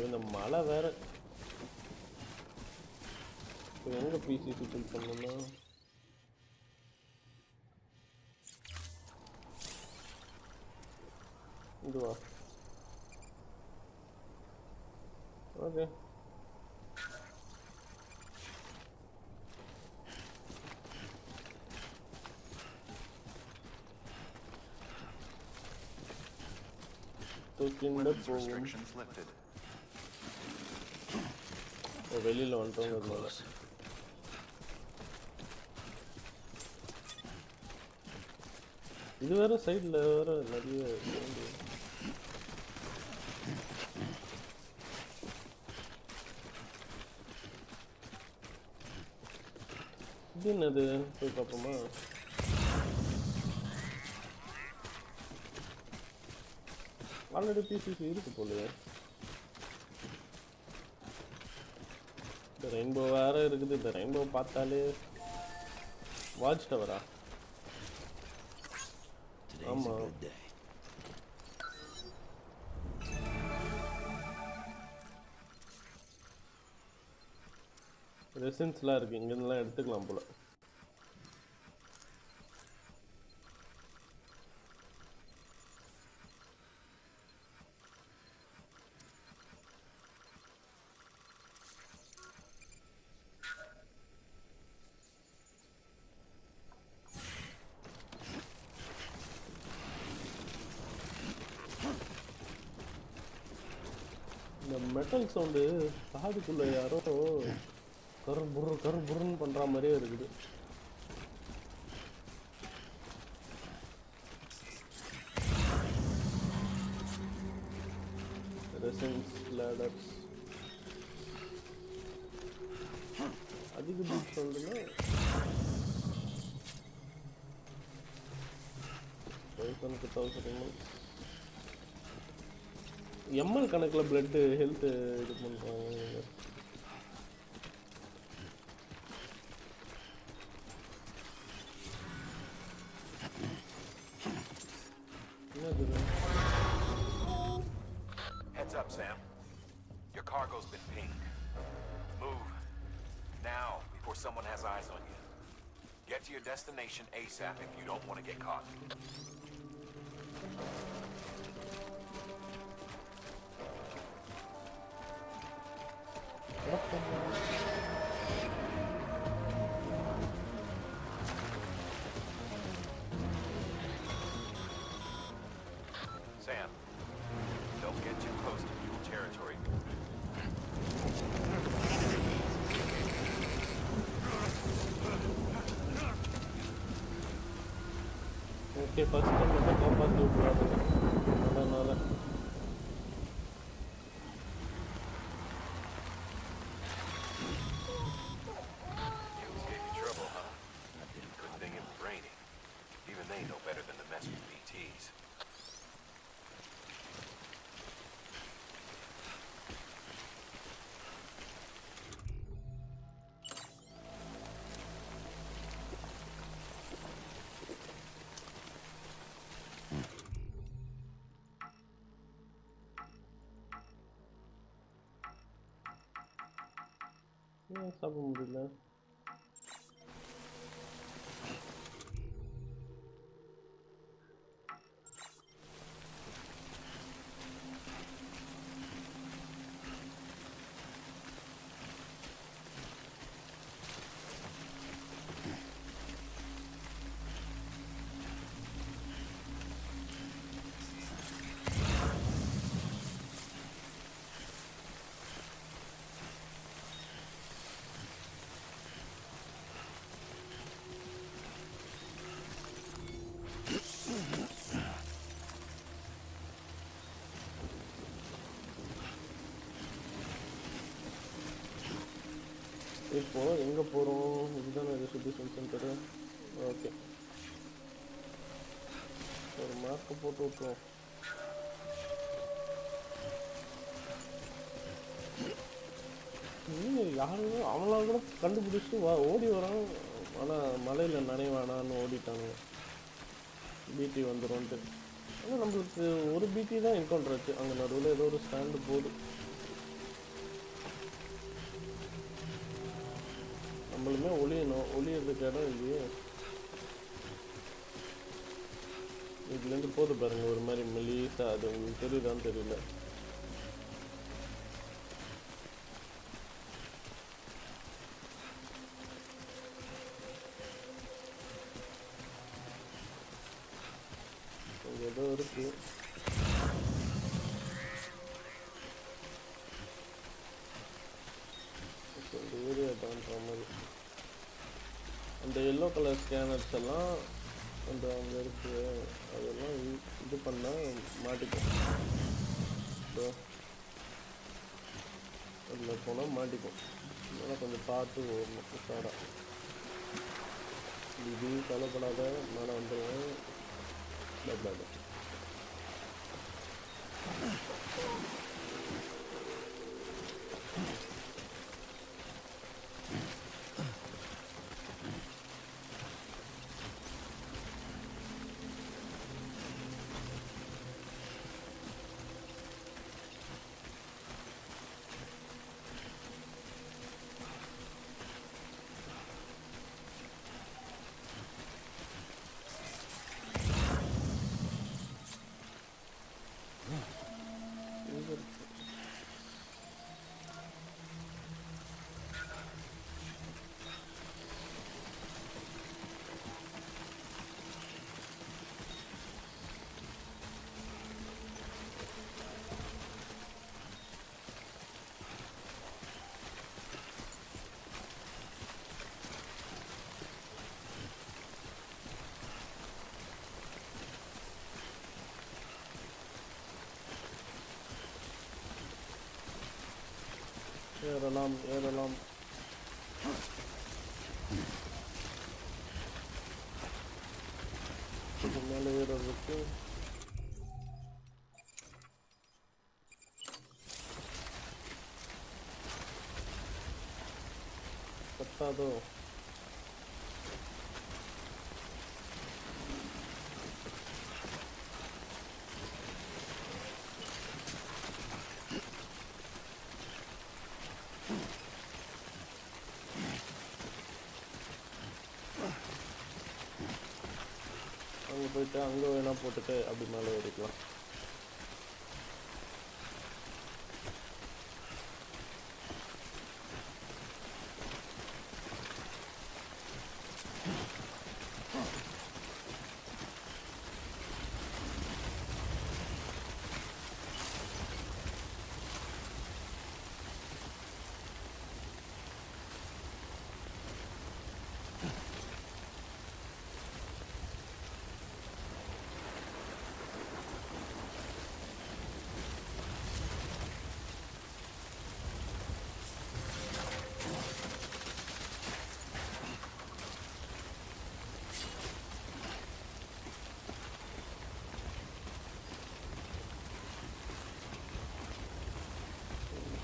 இந்த மழை வேற. எங்க பிசிசி ஃபில் பண்ணணும்னா இதுவா? ஓகே தூக்கிண்டு போகும். வெளியில் வந்துட்டோங்கிறதுனால இது வேற சைடில் வேற நிறைய இது என்னது போய் பார்ப்போமா? ஆல்ரெடி பிசிசி இருக்கு போலையே. இந்த ரெயின்போ வேற இருக்குது. இந்த ரெயின்போ பார்த்தாலே வாட்ச் டவரா? ஆமாம். ரெசன்ஸ்லாம் இருக்குது, இங்கேருந்துலாம் எடுத்துக்கலாம் போல். இந்த மெட்டல் சவுண்டு காதுக்குள்ளே யாரோ கரு புருன்னு பண்ணுற மாதிரியே இருக்குது. ரெசன்ஸ் லேடர்ஸ் அதிக பீட் சவுண்டுன்னா எம்எல் கணக்கில் பிளட்டு ஹெல்த்து இது பண்ணுறாங்க. Heads up, Sam. Your cargo's been pinged. Move. Now, before someone has eyes on you. Get to your destination ASAP if you don't want to get caught. Sam, don't get too close to mule territory. Okay, first time மட்டும் காப்பாற்றி விட்றாரு. அதனால் Mules gave you trouble, huh? Good thing it was raining. Even they know better than to mess with BTs. ஏன் சாப்பிட முடியல? இப்போ எங்கே போகிறோம்? இதுதானே டிஸ்ட்ரிபியூஷன் சென்டரு. ஓகே, ஒரு மார்க்கை போட்டு விட்டுருவோம். யாரும் அவங்களால கூட கண்டுபிடிச்சிட்டு ஓடி வரான். ஆனால் மலையில் நனைவானான்னு ஓடிட்டாங்க. பிடி வந்துடும்ன்ட்டு. ஆனால் நம்மளுக்கு ஒரு பிடி தான் என்கவுண்டர் ஆச்சு. அங்கே நடுவில் ஏதோ ஒரு ஸ்டாண்டு போகுது. நம்மளுமே ஒளியணும். ஒளியறதுக்கு இடம் இல்லையே. இதுலேருந்து போது பாருங்கள், ஒரு மாதிரி மெலிசா. அது உங்களுக்கு தெரியுதான்னு தெரியல. ஏதோ இருக்கு. இந்த ஏரியா தான்ற மாதிரி. அந்த எல்லோ கலர் ஸ்கேனர்ஸ் எல்லாம் அந்த அங்கே இருக்குது. அதெல்லாம் இது பண்ணால் மாட்டிக்கும். அதில் போனால் மாட்டிக்கும். அதனால் கொஞ்சம் பார்த்து ஓடணும் உஷாராக. இது கவலைப்படாத, மேலே வந்துடுவேன். பயப்படாத. ஏறலாம் ஏறலாம். மேலே ஏறதுக்கு பத்தாதோ? அங்கே போயிட்டு அங்கே வேணால் போட்டுட்டு அப்படி மேலே ஏறிக்கலாம்.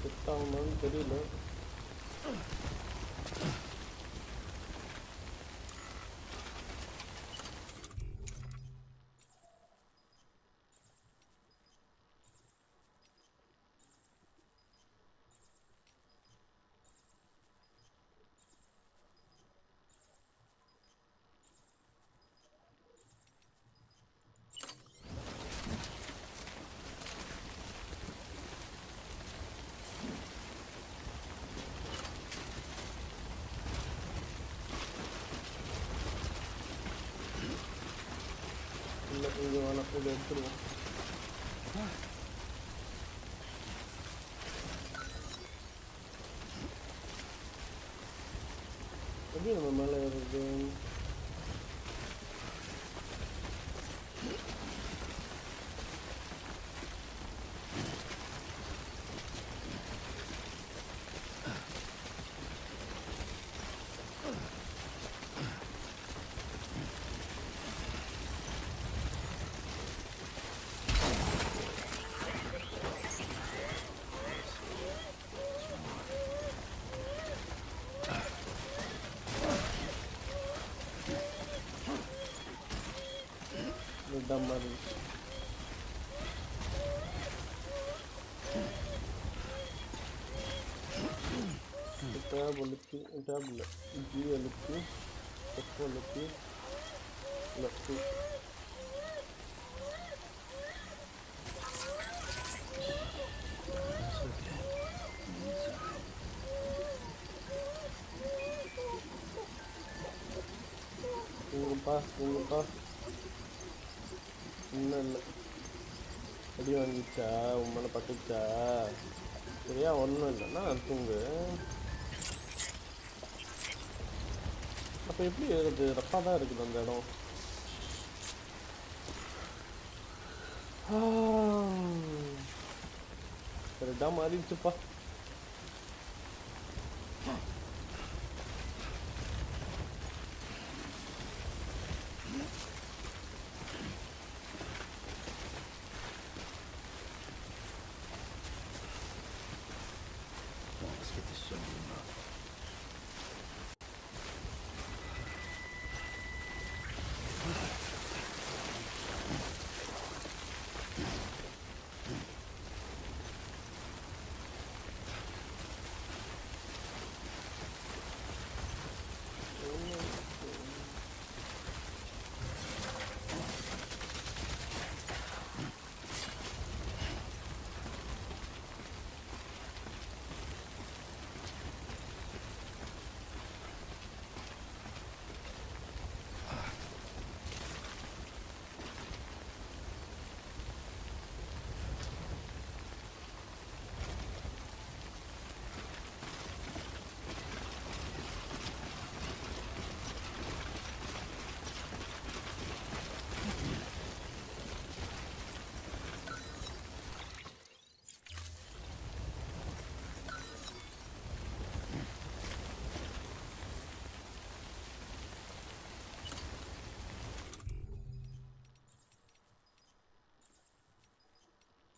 செத்தாகணும்னு தெரியல. இல்லை இங்கே வேணாம், இதை எடுத்துருவோம். எப்படி நம்ம மேலே ஏறுறது? இதான் மாதிரி டேப் அழுத்தி, டேப் இல்லை, ஜி அழுத்தி, எஃப் அழுத்தி, லெஃப்ட். உங்கப்பா இன்னும் இல்லை. அடி வாங்கிச்சா? உன் மேலே பட்டுச்சா? சரியா? ஒன்றும் இல்லைன்னா தூங்கு. அப்போ எப்படி ஏறுது? ரஃப்பாக தான் இருக்குது அந்த இடம். கரெக்டாக மாறிடுச்சுப்பா. Let's get this show up.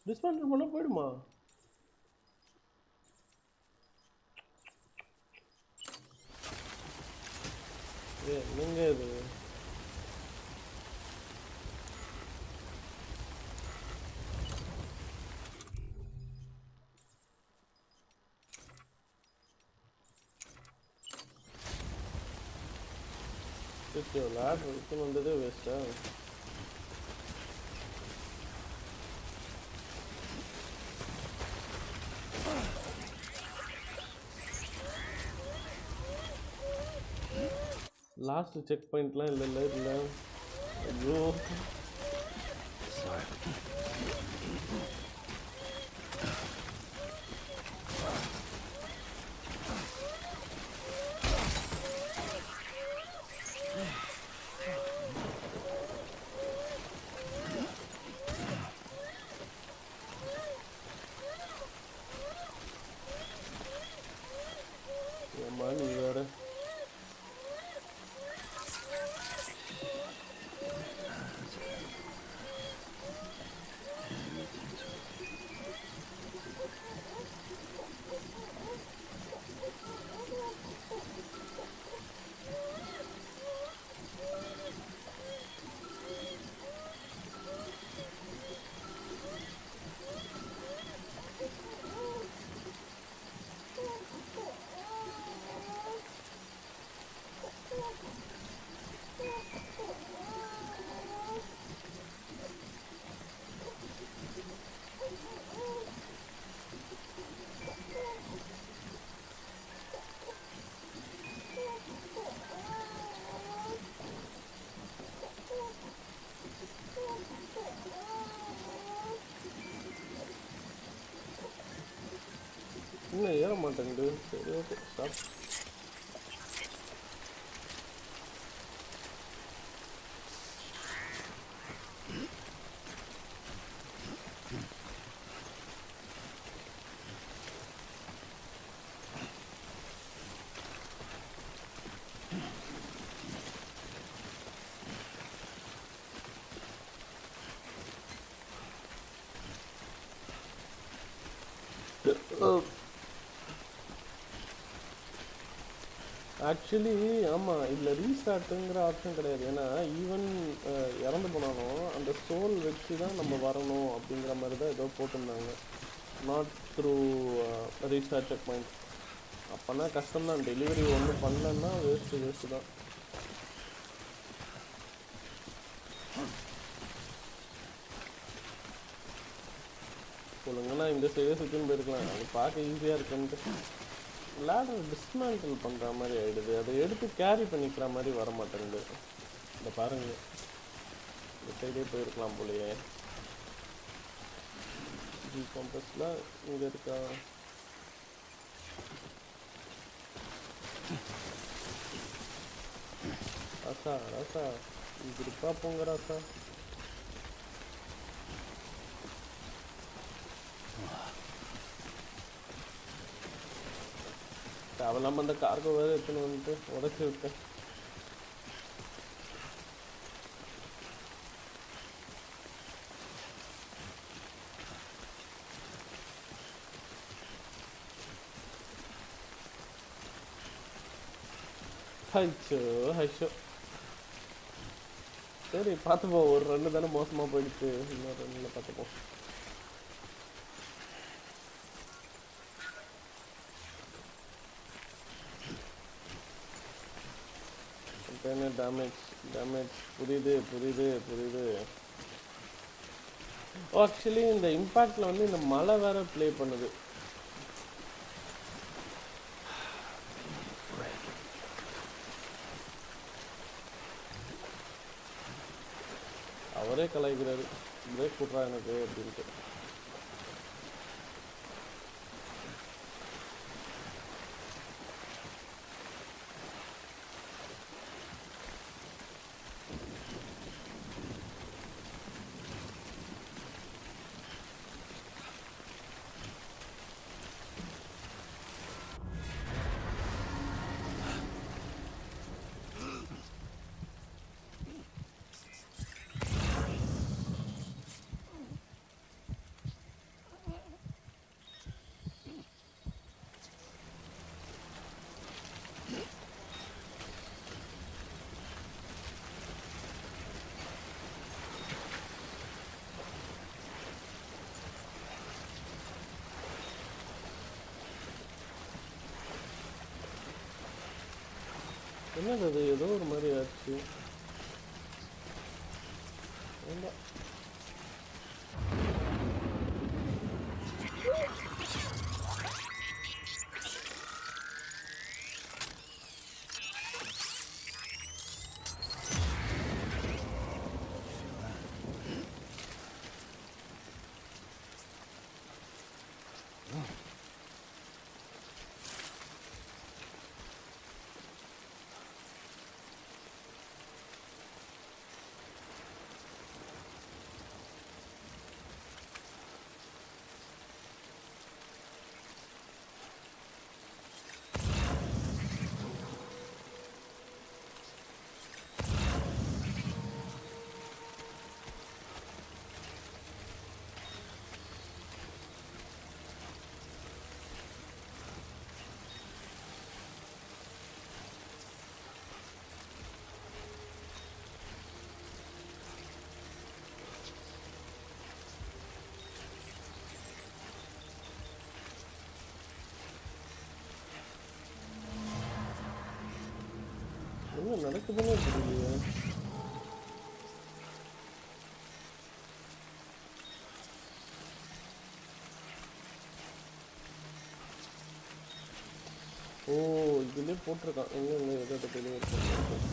Dismantle பண்ண போயிடுமா? என்னங்க இது? லேட் வரைக்கும் வந்ததே வேஸ்டா? லாஸ்ட் செக் பாயிண்ட்லாம் இல்லைல்ல இல்லை? ஐயோ Sorry. ஏம்மா நீ வேற. இன்னும் ஏற மாட்டேங்குது. சரி ஓகே ஸ்டாப். ஆக்சுவலி ஆமாம், இதில் ரீஸ்டார்ட்டுங்கிற ஆப்ஷன் கிடையாது. ஏன்னா ஈவன் இறந்து போனாலும் அந்த சோல் வச்சு தான் நம்ம வரணும் அப்படிங்கிற மாதிரி தான் ஏதோ போட்டிருந்தாங்க. Not through restart check point. அப்போனா கஷ்டம்தான். டெலிவரி ஒன்றும் பண்ணலன்னா வேஸ்ட்டு தான். சொல்லுங்கன்னா இந்த சைடே சுற்றின்னு போயிருக்கலாம். அது பார்க்க ஈஸியாக இருக்குன்ட்டு லேடர் டிஸ்மேண்டில் பண்ணுற மாதிரி ஆகிடுது. அதை எடுத்து கேரி பண்ணிக்கிற மாதிரி வர மாட்டேங்குது. இந்த பாருங்க, இந்த சைடே போயிருக்கலாம் போலையே. காம்பஸில் இங்கே இருக்கா? ராசா ராசா இங்கே இருக்கா? போங்க ராசா. தேவையில்லாம அந்த கார்கோ வேறு எடுத்துன்னு வந்துட்டு உடச்சி விட்டேன். ஹைச்சோ ஹைஷோ. சரி பார்த்துப்போம். ஒரு ரன்னு தானே மோசமாக போயிடுச்சு. இன்னொரு ரன்னில் பார்த்துப்போம். டேமேஜ் புரியுது. ஆக்சுவலி இந்த இம்பேக்டில் வந்து இந்த மழை வேற ப்ளே பண்ணுது. அவரே கலாய்க்கிறாரு, பிரேக் விட்றா எனக்கு அப்படின்ட்டு. என்னது அது ஏதோ ஒரு மாதிரி ஆச்சு. வேண்டாம். என்ன நடக்குதுன்னே தெரியலையே. ஓ இதுலேயே போட்டிருக்கான் எங்கே எதை பெரிய இருக்கும்.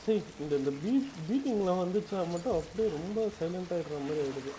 சரி இந்த பீட்டிங்லாம் வந்துச்சா மட்டும் அப்படியே ரொம்ப சைலண்ட் ஆகிடுற மாதிரி ஆகிடுது.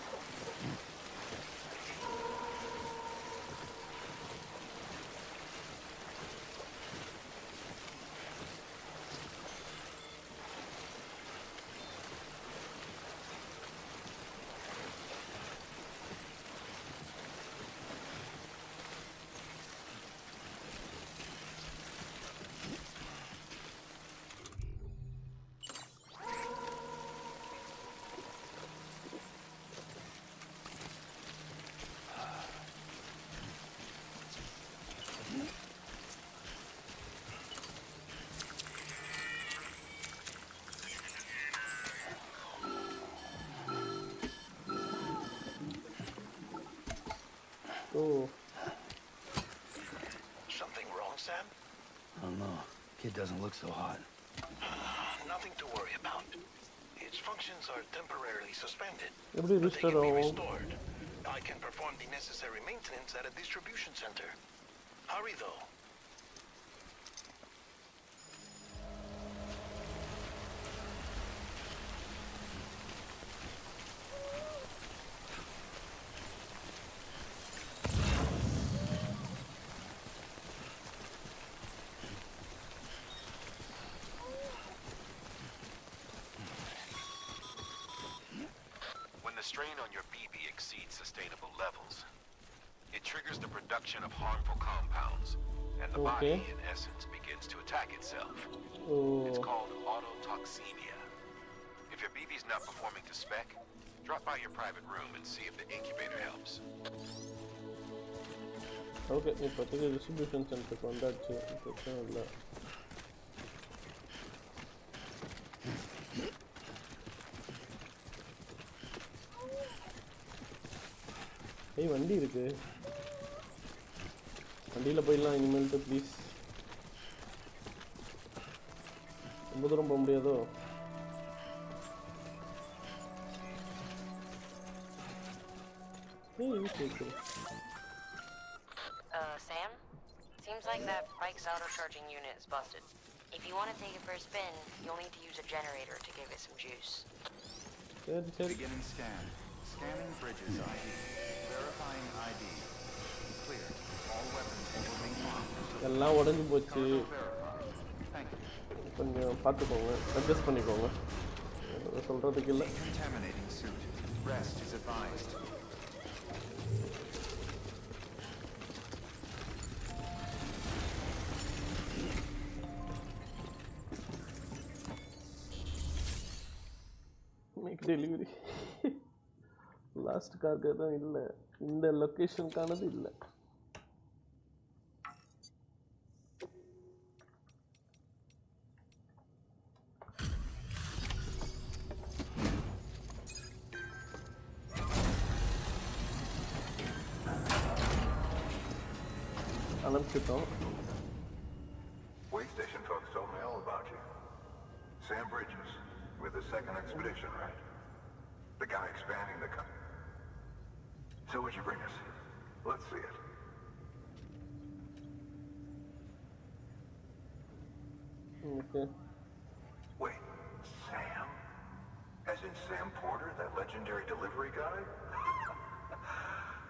Oh. Something wrong, Sam? I don't know. Kid doesn't look so hot. Nothing to worry about. Its functions are temporarily suspended, எப்படி but they can be restore restored. I can perform the necessary maintenance at a distribution center. Hurry, though. When the strain on your BB exceeds sustainable levels, it triggers the production of harmful compounds, and the Okay. body, in essence, begins to attack itself. Oh. It's called autotoxemia. If your BB's not performing to spec, drop by your private room and see if the incubator helps. Okay இப்போதைக்கு distribution சென்டருக்கு வந்தாச்சு பிரச்சனை இல்லை ஏய் வண்டி இருக்கு வண்டியில் போயிடலாம் இனிமேல்ட்டு ப்ளீஸ் ரொம்ப தூரம் போக முடியாதோ ஏய் கேட்குது Sam? Seems like that bike's auto-charging unit is busted. If you want to take it for a spin, you'll need to use a generator to give it some juice. சரி சரி Beginning scan. Scanning bridges ID. Verifying ID. Clear. All weapons will remain locked. எல்லாம் உடஞ்சி போச்சு Cargo verified. Thank you. கொஞ்சம் பார்த்துக்கோங்க adjust பண்ணிக்கோங்க சொல்கிறதுக்கு இல்லை Contaminating suit. Rest is advised. Make delivery last card தான் இல்லை இந்த லொக்கேஷனுக்கானது இல்லை அனுப்பிச்சிட்டோம் Way station folks told me all about you. Sam Bridges, with the second expedition, right? The guy expanding the So what'd you bring us? Let's see it. Okay. Wait, Sam? As in Sam Porter, that legendary delivery guy?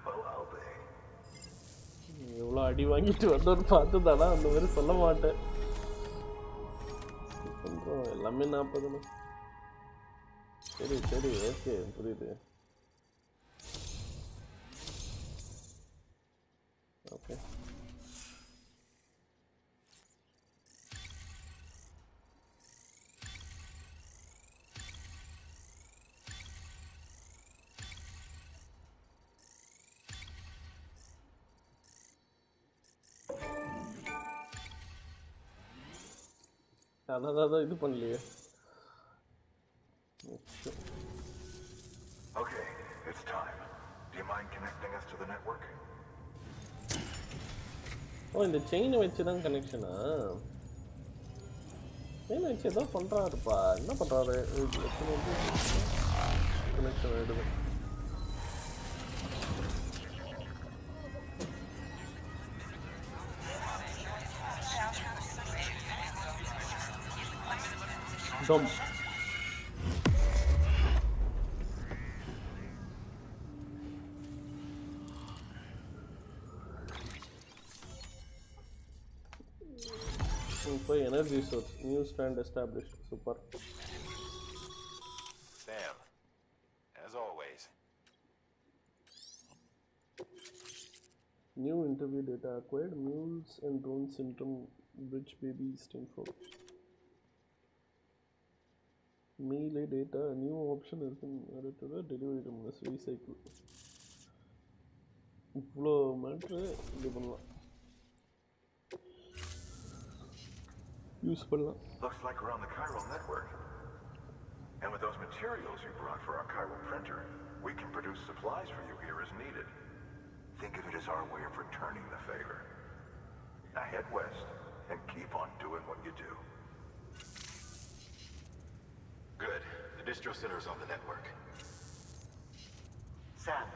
Well, I'll be. எவ்வளோ அடி வாங்கிட்டு வந்தோன்னு பார்த்து தானா அந்த மாதிரி சொல்ல மாட்டேன் பண்ணுறோம் எல்லாமே 40 சரி சரி ஓகே புரியுது ஓகே அதான் இது பண்ணலையே Okay, it's time. Do you mind connecting us to the network? ஓ இந்த செயினை வச்சு தான் கனெக்ஷனா செயினை வச்சு ஏதோ பண்ணுறாருப்பா என்ன பண்ணுறாரு கனெக்ஷன் ஆகிடுது Dump. Energy source. New strand established. Super. Sam, as always. New interview data acquired. Mules and drone syndrome. Bridge baby info. Melee data. New option has been added to the delivery room. Let's recycle. Flow matter. Useful. Looks like we're on the chiral network. And with those materials you brought for our chiral printer, we can produce supplies for you here as needed. Think of it as our way of returning the favor. Now head west and keep on doing what you do. Good. The distro center's on the network. Sam,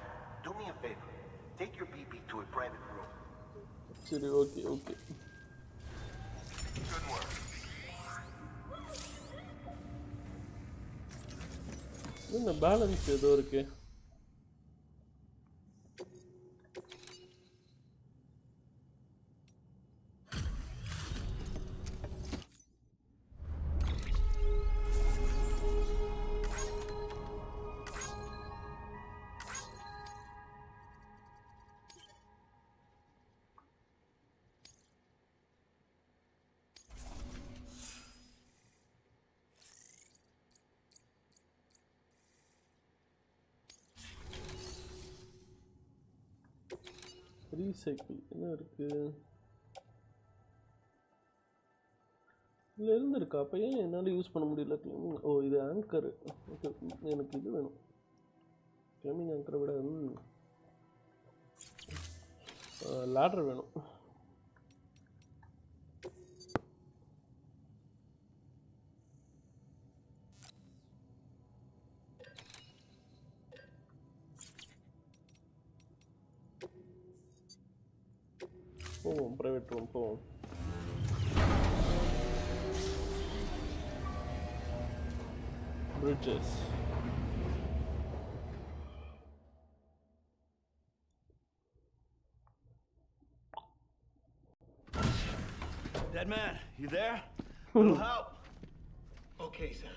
do me a favor. Take your BB to a private room. சரி okay okay Good work. என்ன balance ஏதோ இருக்கு recycle என்ன இருக்கு இதில் இருந்திருக்கா அப்போ ஏன் என்னால் யூஸ் பண்ண முடியல கிளைமிங் ஓ இது ஆங்கரு ஓகே எனக்கு இது வேணும் கிளைமிங் ஆங்கரை விட லேடர் வேணும் போவோம் ப்ரைவேட் ரூம் போவோம் bridges Dead man, you there? Little help. Okay, Sam.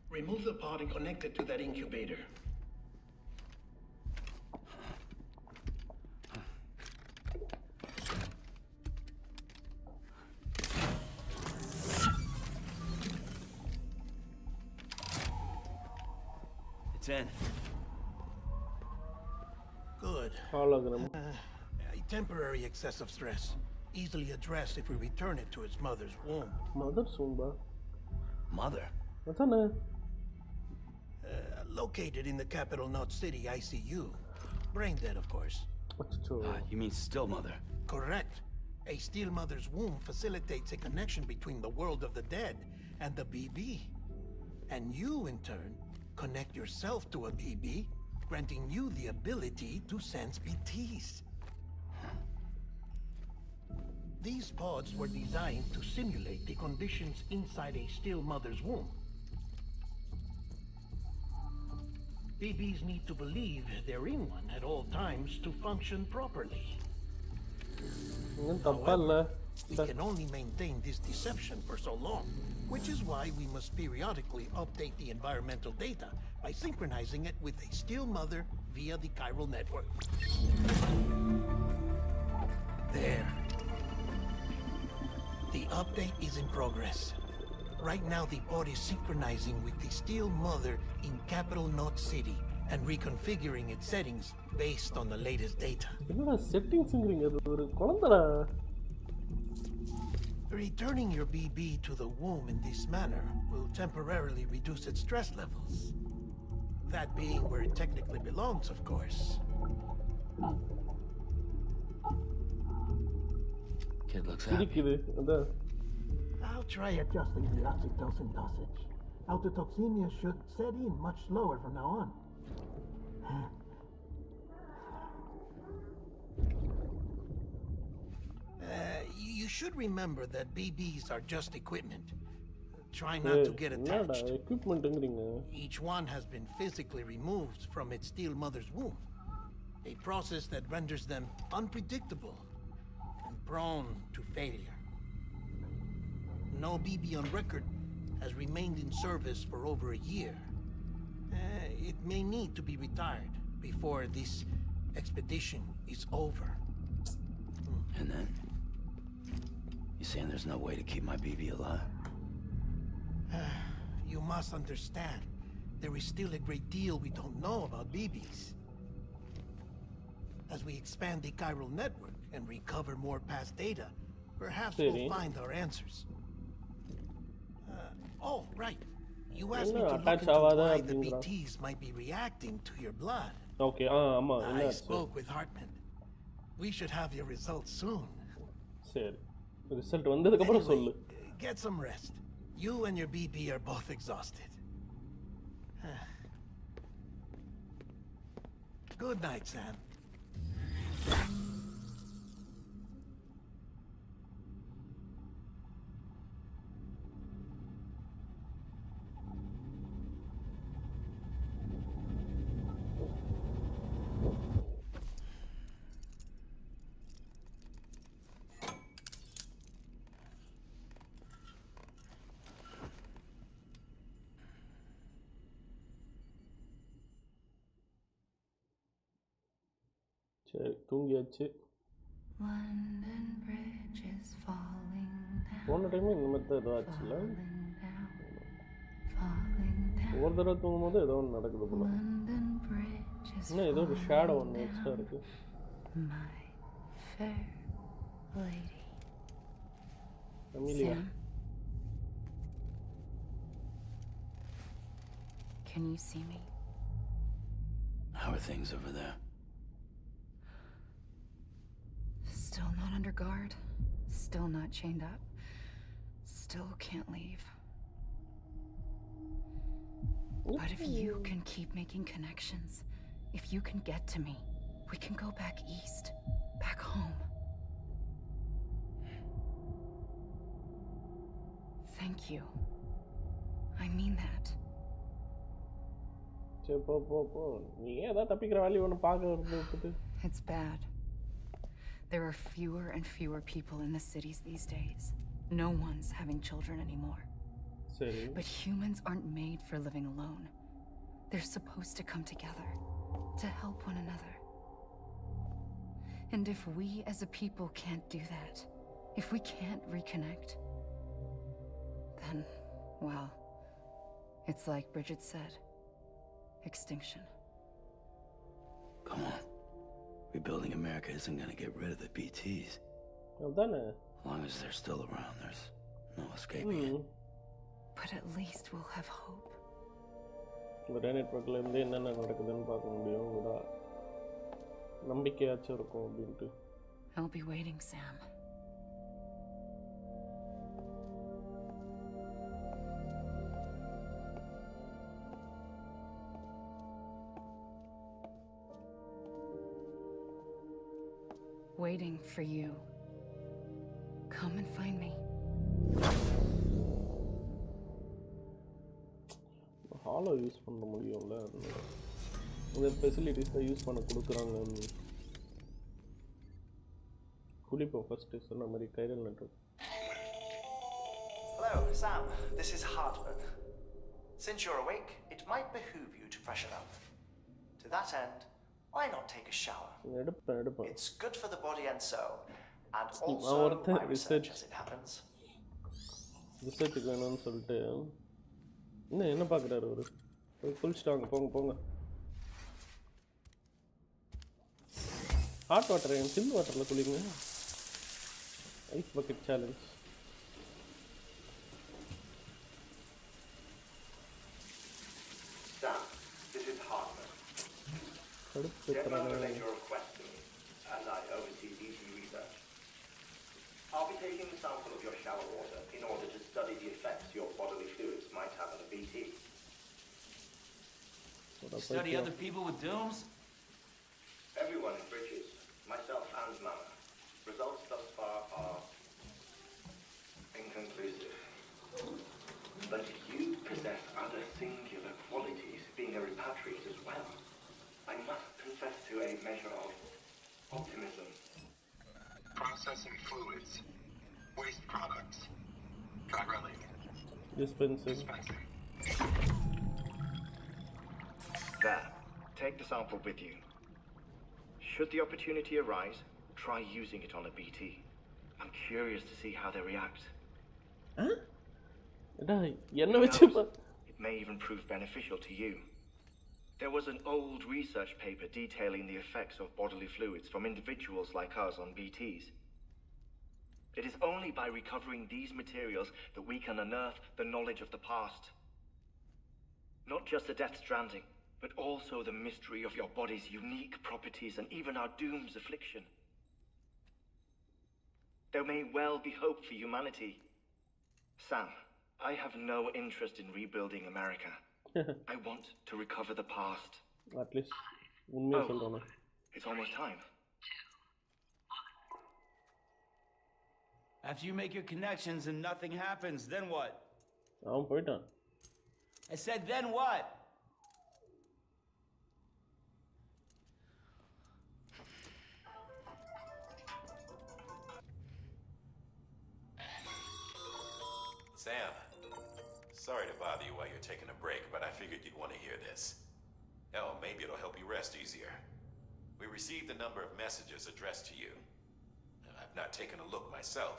Remove the pod and connect it to that incubator. It's in. Good. hologram A temporary excessive stress. Easily addressed if we return it to its mother's womb. mother soomba Mother? அதானே Located in the capital Knot City ICU. Brain dead, of course. அச்சோ You mean still mother? Correct. A still mother's womb facilitates a connection between the world of the dead and the BB. And you, in turn, connect yourself to a BB, granting you the ability to sense BTs. These pods were designed to simulate the conditions inside a still mother's womb. BBs need to believe they're in one at all times to function properly. இன்னும் தப்பா இல்லை We can only maintain this deception for so long, which is why we must periodically update the environmental data by synchronizing it with a still mother via the chiral network. There. The update is in progress. Right now, the pod is synchronizing with the still mother in capital Knot City and reconfiguring its settings based on the latest data. என்னடா செட்டிங்ஸ்ங்கிறீங்க அது ஒரு குழந்தைடா Returning your BB to the womb in this manner will temporarily reduce its stress levels. That being where it technically belongs, of course. Kid looks happy. சிரிக்குது அதான் I'll try adjusting the oxytocin dosage. Autotoxemia should set in much slower from now on. You should remember that BBs are just equipment. Try not to get என்னடா attached. எக்யூப்மெண்ட்டுங்கிறீங்க Each one has been physically removed from its still mother's womb. A process that renders them unpredictable and prone to failure. No BB on record has remained in service for over a year. It may need to be retired before this expedition is over. And then? You saying there's no way to keep my BB alive? You must understand, there is still a great deal we don't know about BBs. As we expand the chiral network and recover more past data, perhaps we'll find our answers. Oh, right. You asked me to look into why the BTs might be reacting to your blood. Okay ஆமாம் I spoke with Hartman. We should have your results soon. சரி result வந்ததுக்கப்புறம் சொல்லு. Get some rest. You and your BB are both exhausted. Good night, Sam. சரி தூங்கியாச்சு. London Bridge is falling down. போன time இந்த மாதிரி தான் ஏதோ ஆச்சுல்ல. ஒவ்வொரு தடவை தூங்கும்போது ஏதோ ஒன்று நடக்குது போல. இன்னும் ஏதோ ஒரு ஷேடோ ஒன்று எக்ஸ்ட்ரா இருக்கு. My fair lady. Amelia. Sam? Can you see me? How are things over there? Still not under guard. Still not chained up. Still can't leave. But if you can keep making connections, if you can get to me, we can go back east, back home. Thank you. I mean that. சரி போ நீ ஏதாவது தப்பிக்கிற வேலையை ஒன்று பார்க்க விட்டுட்டு. It's bad. There are fewer and fewer people in the cities these days. No one's having children anymore. சரி. But humans aren't made for living alone. They're supposed to come together, to help one another. And if we as a people can't do that, if we can't reconnect, then, well, it's like Bridget said, extinction. Come on. Rebuilding America isn't gonna get rid of the BTs. அதானே. As long as they're still around, there's no escaping it. But at least we'll have hope. ஒரே நெட்வொர்க்கில் இருந்து என்னென்ன நடக்குதுன்னு பார்க்க முடியும். விடா நம்பிக்கையாச்சும் இருக்கும் அப்படின்ட்டு. I'll be waiting, Sam. Waiting for you. Come and find me. Hollow use பண்ண முடியும்ல. இந்த ஃபெசிலிட்டிஸ் தான் யூஸ் பண்ண கொடுக்குறாங்க. குளிப்போம் ஃபர்ஸ்ட் சொன்ன மாதிரி chiral network. Hello, Sam. This is Hartman. Since you're awake, it might behoove you to freshen up. To that end, why not take a shower? எடுப்பேன். It's good for the body and soul, and நான் also ஒருத்தன் my research as it happens. ரிசர்ச்சுக்கு வேணும்னு சொல்லிட்டு இன்னும் என்ன பார்க்குறாரு ஒரு குளிச்சுட்டாங்க. போங்க. ஹாட் வாட்டர் சில் வாட்டரில் குளிங்க. Ice bucket challenge. Sam, this is Hartman. கடுப்பு Relate your request to me, as I oversee DT research. I'll be taking a sample of your shower water in order to study the effects your bodily fluids might have on a BT. Study other people with dooms? Everyone in Bridges, myself and Mama. Results thus far are inconclusive. But you possess other singular qualities, being a repatriate as well. I must confess to a measure of optimism. Processing fluids. Waste products. Dry Dispensing. There. Take the sample with you. Should the opportunity arise, try using it on a BT. I'm curious to see how they react. என்ன வச்சு It may even prove beneficial to you. There was an old research paper detailing the effects of bodily fluids from individuals like us on BTs. It is only by recovering these materials that we can unearth the knowledge of the past. Not just the death stranding, but also the mystery of your body's unique properties and even our doom's affliction. there may well be hope for humanity. Sam, I have no interest in rebuilding America. I want to recover the past. At least உண்மையை சொல்றானே. It's almost time. After you make your connections and nothing happens, then what? அவன் போயிட்டான். I said, then what? Sam, sorry to bother you while you're taking a break, but I figured you'd want to hear this. Hell, maybe it'll help you rest easier. We received a number of messages addressed to you. I've not taken a look myself,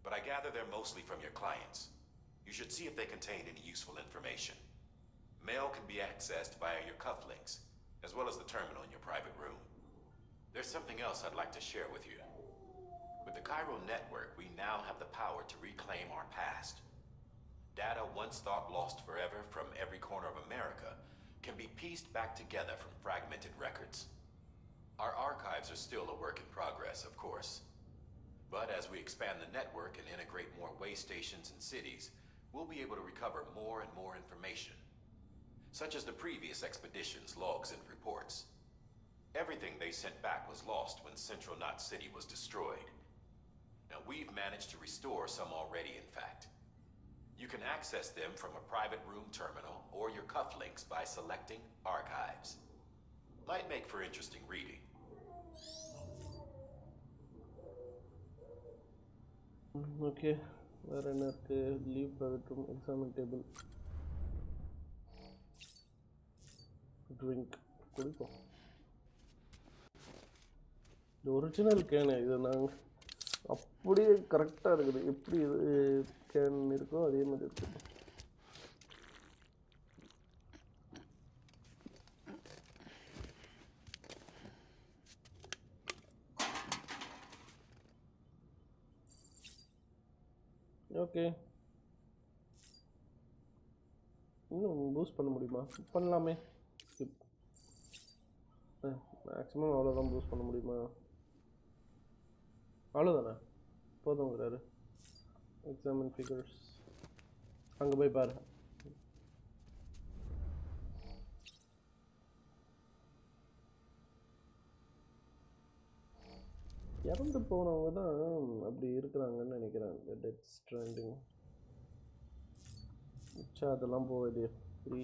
but I gather they're mostly from your clients. You should see if they contain any useful information. Mail can be accessed via your cufflinks, as well as the terminal in your private room. There's something else I'd like to share with you. With the Cairo network, we now have the power to reclaim our past. Data once thought lost forever from every corner of America can be pieced back together from fragmented records. Our archives are still a work in progress, of course. But as we expand the network and integrate more way stations and cities, we'll be able to recover more and more information, such as the previous expedition's logs and reports. Everything they sent back was lost when Central Knot City was destroyed. Now, we've managed to restore some already, in fact. You can access them from a private room terminal or your cufflinks by selecting Archives. Might make for interesting reading. Okay, வேற என்ன இருக்கு? Leave private room, examine table, drink. குடிப்போம். இது original can. இது நாங்கள் அப்படியே கரெக்டாக இருக்குது. எப்படி இது கேன் இருக்கோ அதே மாதிரி இருக்குது. ஓகே, இன்னும் பூஸ்ட் பண்ண முடியுமா? பண்ணலாமே. மேக்ஸிமம் அவ்வளோதான் பூஸ்ட் பண்ண முடியுமா? அவ்வளோதானே, போதுங்கிறாரு. எக்ஸாமின் ஃபிகர்ஸ் அங்கே போய் பாரு. இறந்து போனவங்க தான் அப்படி இருக்கிறாங்கன்னு நினைக்கிறேன். இந்த டெத் ஸ்ட்ராண்டிங் மிச்சா அதெல்லாம் போகுது ஃப்ரீ.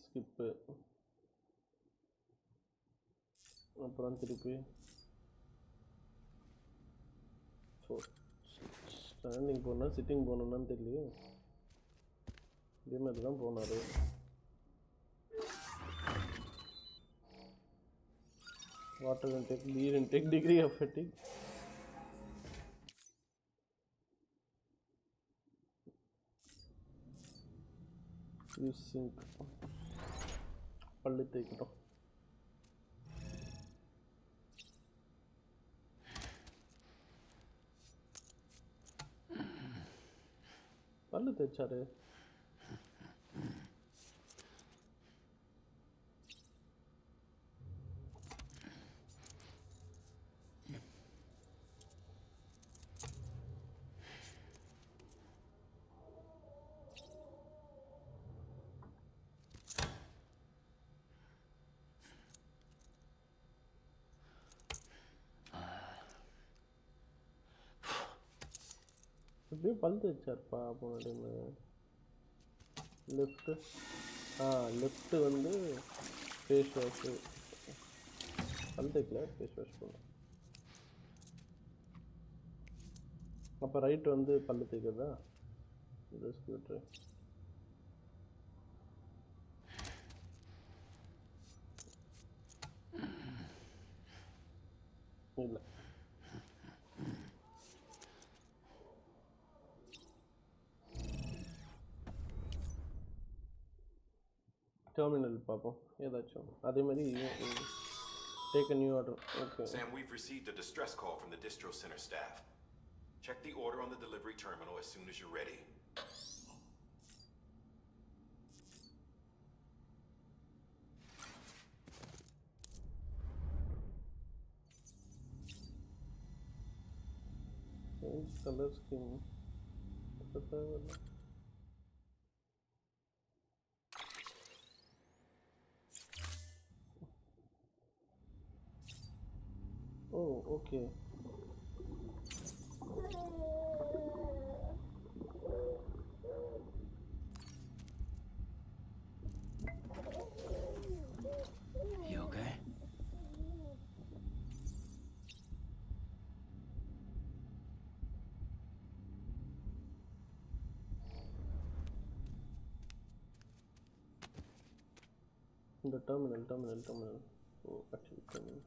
ஸ்கிப்பு, அப்புறம் திருப்பி ஸ்டாண்டிங் போனால் சிட்டிங் போகணுன்னான்னு தெரியலையே. இதே மாதிரி தான் போனார். வாட்டர் இன்டேக், நீர் intake, degree of fatigue. Use sink, பல்லு தேய்க்கட்டும். பல்லு தேய்ச்சாரு. எப்படியும் பல் தேய்ச்சார்ப்பா போன டைமு. லெஃப்ட்டு லெஃப்ட்டு வந்து ஃபேஸ் வாஷு, பல் தேய்க்கல, ஃபேஸ் வாஷ் பண்ணேன். அப்போ ரைட்டு வந்து பல் தேய்க்கிறதா? ரிஸ்க் விட்டு இல்லை. டெர்மினல் பார்ப்போம் ஏதாச்சும் அதே மாதிரி. Take a new order. Okay. Sam, we've received a distress call from the distro center staff. Check the order on the delivery terminal as soon as you're ready. Change color scheme. Oh, okay. You okay? The terminal. Oh, actually, terminal.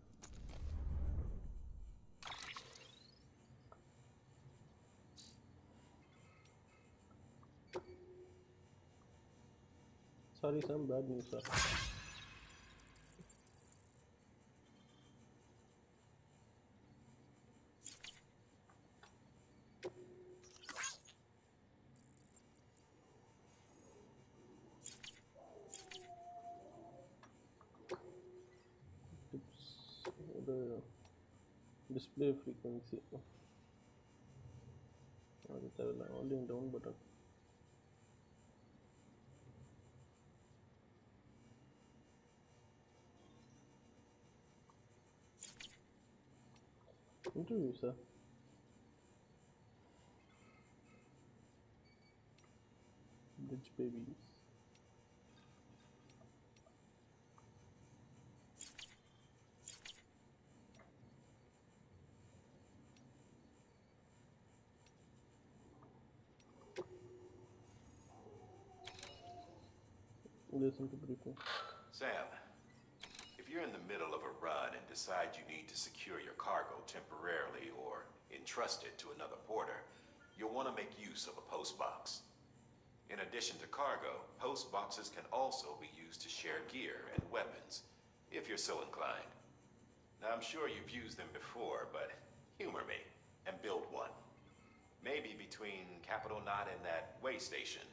Sorry, some bad news, sir. The display frequency. Holding down button. Interview, sir. Bridge babies. Listen to briefing. Sam, if you're in the middle of a run and decide you need to secure your cargo temporarily or entrust it to another porter, you'll want to make use of a post box. In addition to cargo, post boxes can also be used to share gear and weapons, if you're so inclined. Now, I'm sure you've used them before, but humor me and build one. Maybe between Capital Knot and that way station.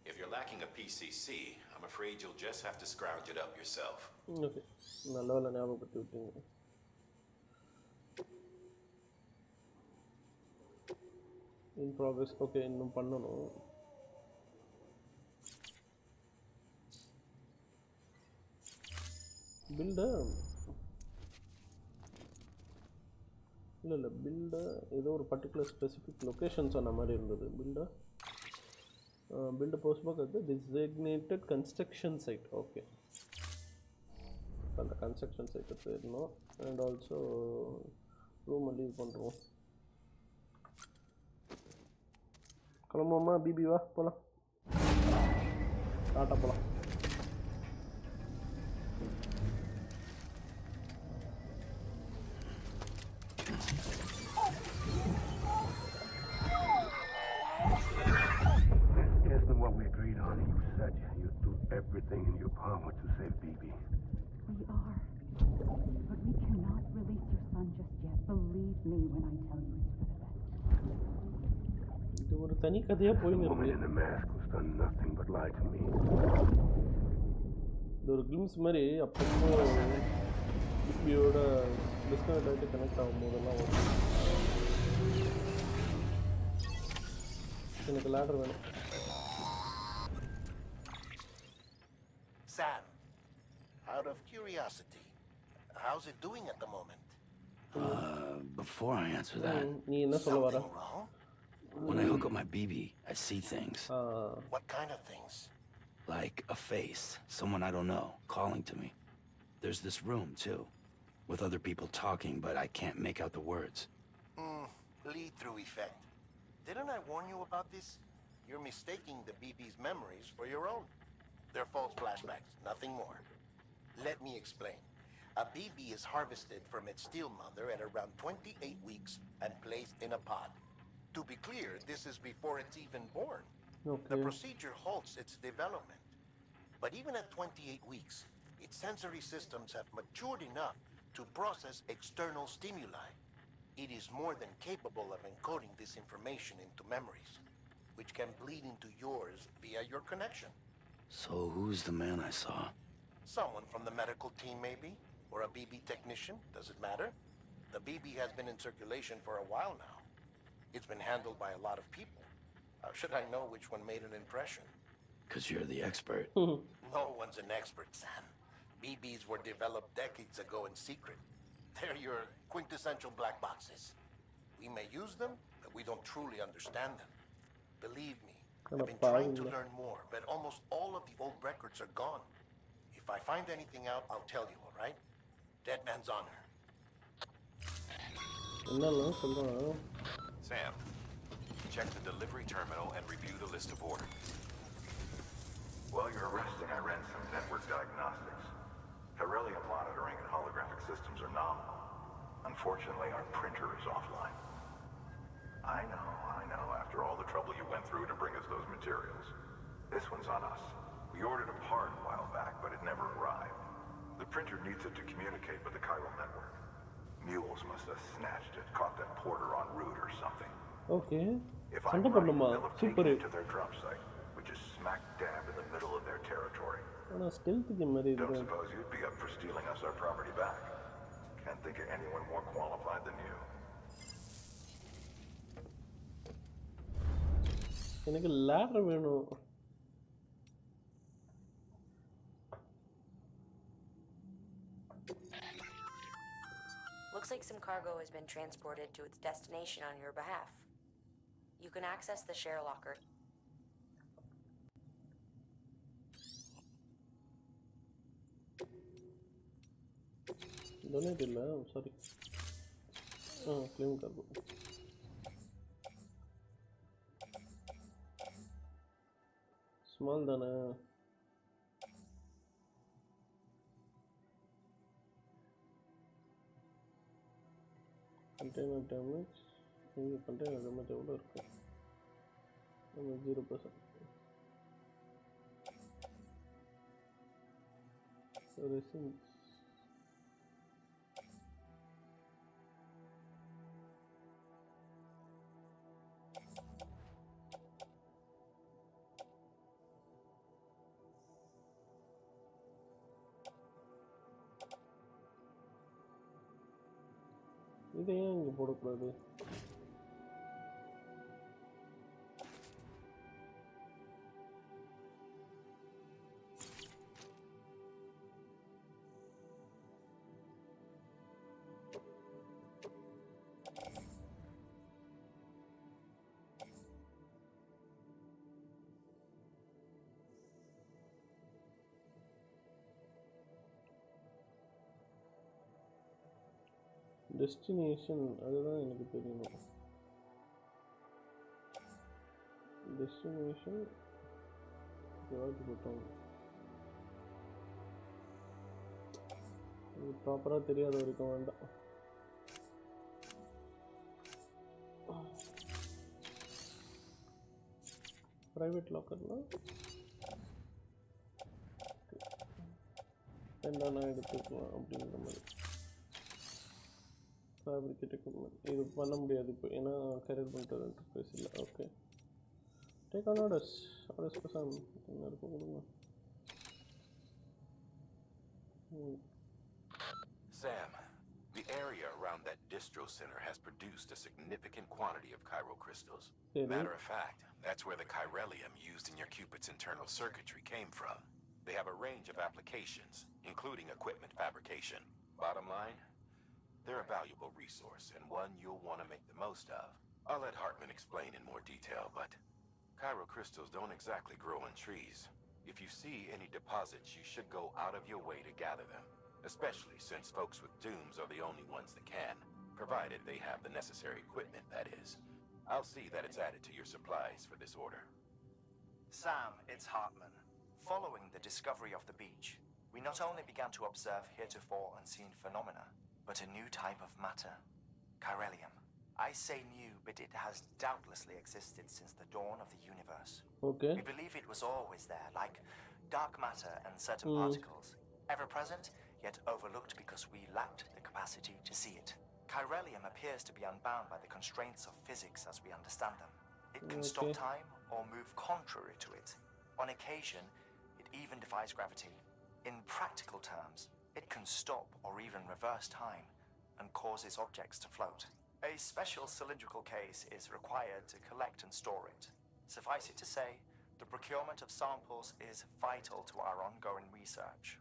If you're lacking a PCC, I'm afraid you'll just have to scrounge it up yourself. Okay. நல்லவேளை ஞாபகப்படுத்தி விட்டீங்க. In progress. Okay, இன்னும் பண்ணணும். Build இல்ல build ஏதோ ஒரு particular specific location சொன்ன மாதிரி இருந்தது. Build a post box at the designated construction site. Okay. The construction site no, and also room leave பண்றோம். கிளம்புமா பிபி வா போலாம். டாடா போலாம். Everything in your power to save BB. We are. But we cannot release your son just yet. Believe me when I tell you it's for the best. இது ஒரு தனி கதையா போயிங்க The woman in the mask has done nothing but lie to me. இது ஒரு glimpse மாதிரி அப்பப்போ பிபியோட disconnect ஆகிட்டு connect ஆகும் போதெல்லாம் வரும். எனக்கு லேடர் வேணும். Sam, out of curiosity, how's it doing at the moment? Before I answer that, Something wrong? when I hook up my BB, I see things. What kind of things? Like a face, someone I don't know, calling to me. There's this room, too, with other people talking, but I can't make out the words. Lead-through effect. Didn't I warn you about this? You're mistaking the BB's memories for your own. They're false flashbacks, nothing more. Let me explain. A BB is harvested from its steel mother at around 28 weeks and placed in a pod. To be clear, this is before it's even born. Okay. The procedure halts its development. But even at 28 weeks, its sensory systems have matured enough to process external stimuli. It is more than capable of encoding this information into memories, which can bleed into yours via your connection. So who's the man I saw? Someone from the medical team, maybe? Or a BB technician? Does it matter? The BB has been in circulation for a while now. It's been handled by a lot of people. How should I know which one made an impression? 'Cause you're the expert. No one's an expert, Sam. BBs were developed decades ago in secret. They're your quintessential black boxes. We may use them, but we don't truly understand them. Believe me, I've been trying to learn more, but almost all of the old records are gone. If I find anything out, I'll tell you, all right? Dead man's honor. Sam, check the delivery terminal and review the list of orders. While you're resting, I ran some network diagnostics. Beryllium monitoring and holographic systems are nominal. Unfortunately, our printer is offline. I know. After all the trouble you went through to bring us those materials. This one's on us. We ordered a part a while back, but it never arrived. The printer needs it to communicate with the chiral network. Mules must have snatched it, caught that porter en route or something. Okay. If I'm right, they'll have taken it to their drop site, which is smack dab in the middle of their territory. Don't suppose you'd be up for stealing us our property back? Can't think of anyone more qualified than you. எனக்கு ladder வேணும். Looks like some cargo has been transported to its destination on your behalf. You can access the share locker. Donate இல்ல, sorry. Claim cargo. Small தானே. Container damage. இங்கே container damage எவ்வளோ இருக்கு? 0%. Resins. இதை ஏன் இங்கே போடக்கூடாது? டெஸ்டினேஷன் அதுதான் எனக்கு தெரியணும். டெஸ்டினேஷன் ஏதாவது போட்டோம். இது ப்ராப்பராக தெரியாத வரைக்கும் வேண்டாம். ப்ரைவேட் லாக்கர்னால் என்னென்ன எடுத்துக்கலாம் அப்படிங்கிற மாதிரி. ஃபேப்ரிகேட் எக்யூப்மெண்ட் இது பண்ண முடியாது இப்போ, ஏன்னா கரியர் பண்ணுறது இன்டர்ஃபேஸ் இல்லை. Okay, take on orders. Orders பசாம் என்ன இருக்கும் கொடுங்க. Sam, the area around that distro center has produced a significant quantity of chiral crystals. Matter of fact, that's where the chiralium used in your Cupid's internal circuitry came from. They have a range of applications, including equipment fabrication. Bottom line, they're a valuable resource and one you'll want to make the most of. I'll let Hartman explain in more detail, but chiral crystals don't exactly grow on trees. If you see any deposits, you should go out of your way to gather them, especially since folks with dooms are the only ones that can, provided they have the necessary equipment, that is. I'll see that it's added to your supplies for this order. Sam, it's Hartman. Following the discovery of the beach, we not only began to observe heretofore unseen phenomena, but a new type of matter, chiralium. I say new, but it has doubtlessly existed since the dawn of the universe. Okay. We believe it was always there, like dark matter and certain particles, ever present, yet overlooked because we lacked the capacity to see it. Chiralium appears to be unbound by the constraints of physics as we understand them. It can stop time or move contrary to it. On occasion, it even defies gravity. In practical terms, it can stop or even reverse time and causes objects to float. A special cylindrical case is required to collect and store it. Suffice it to say, the procurement of samples is vital to our ongoing research.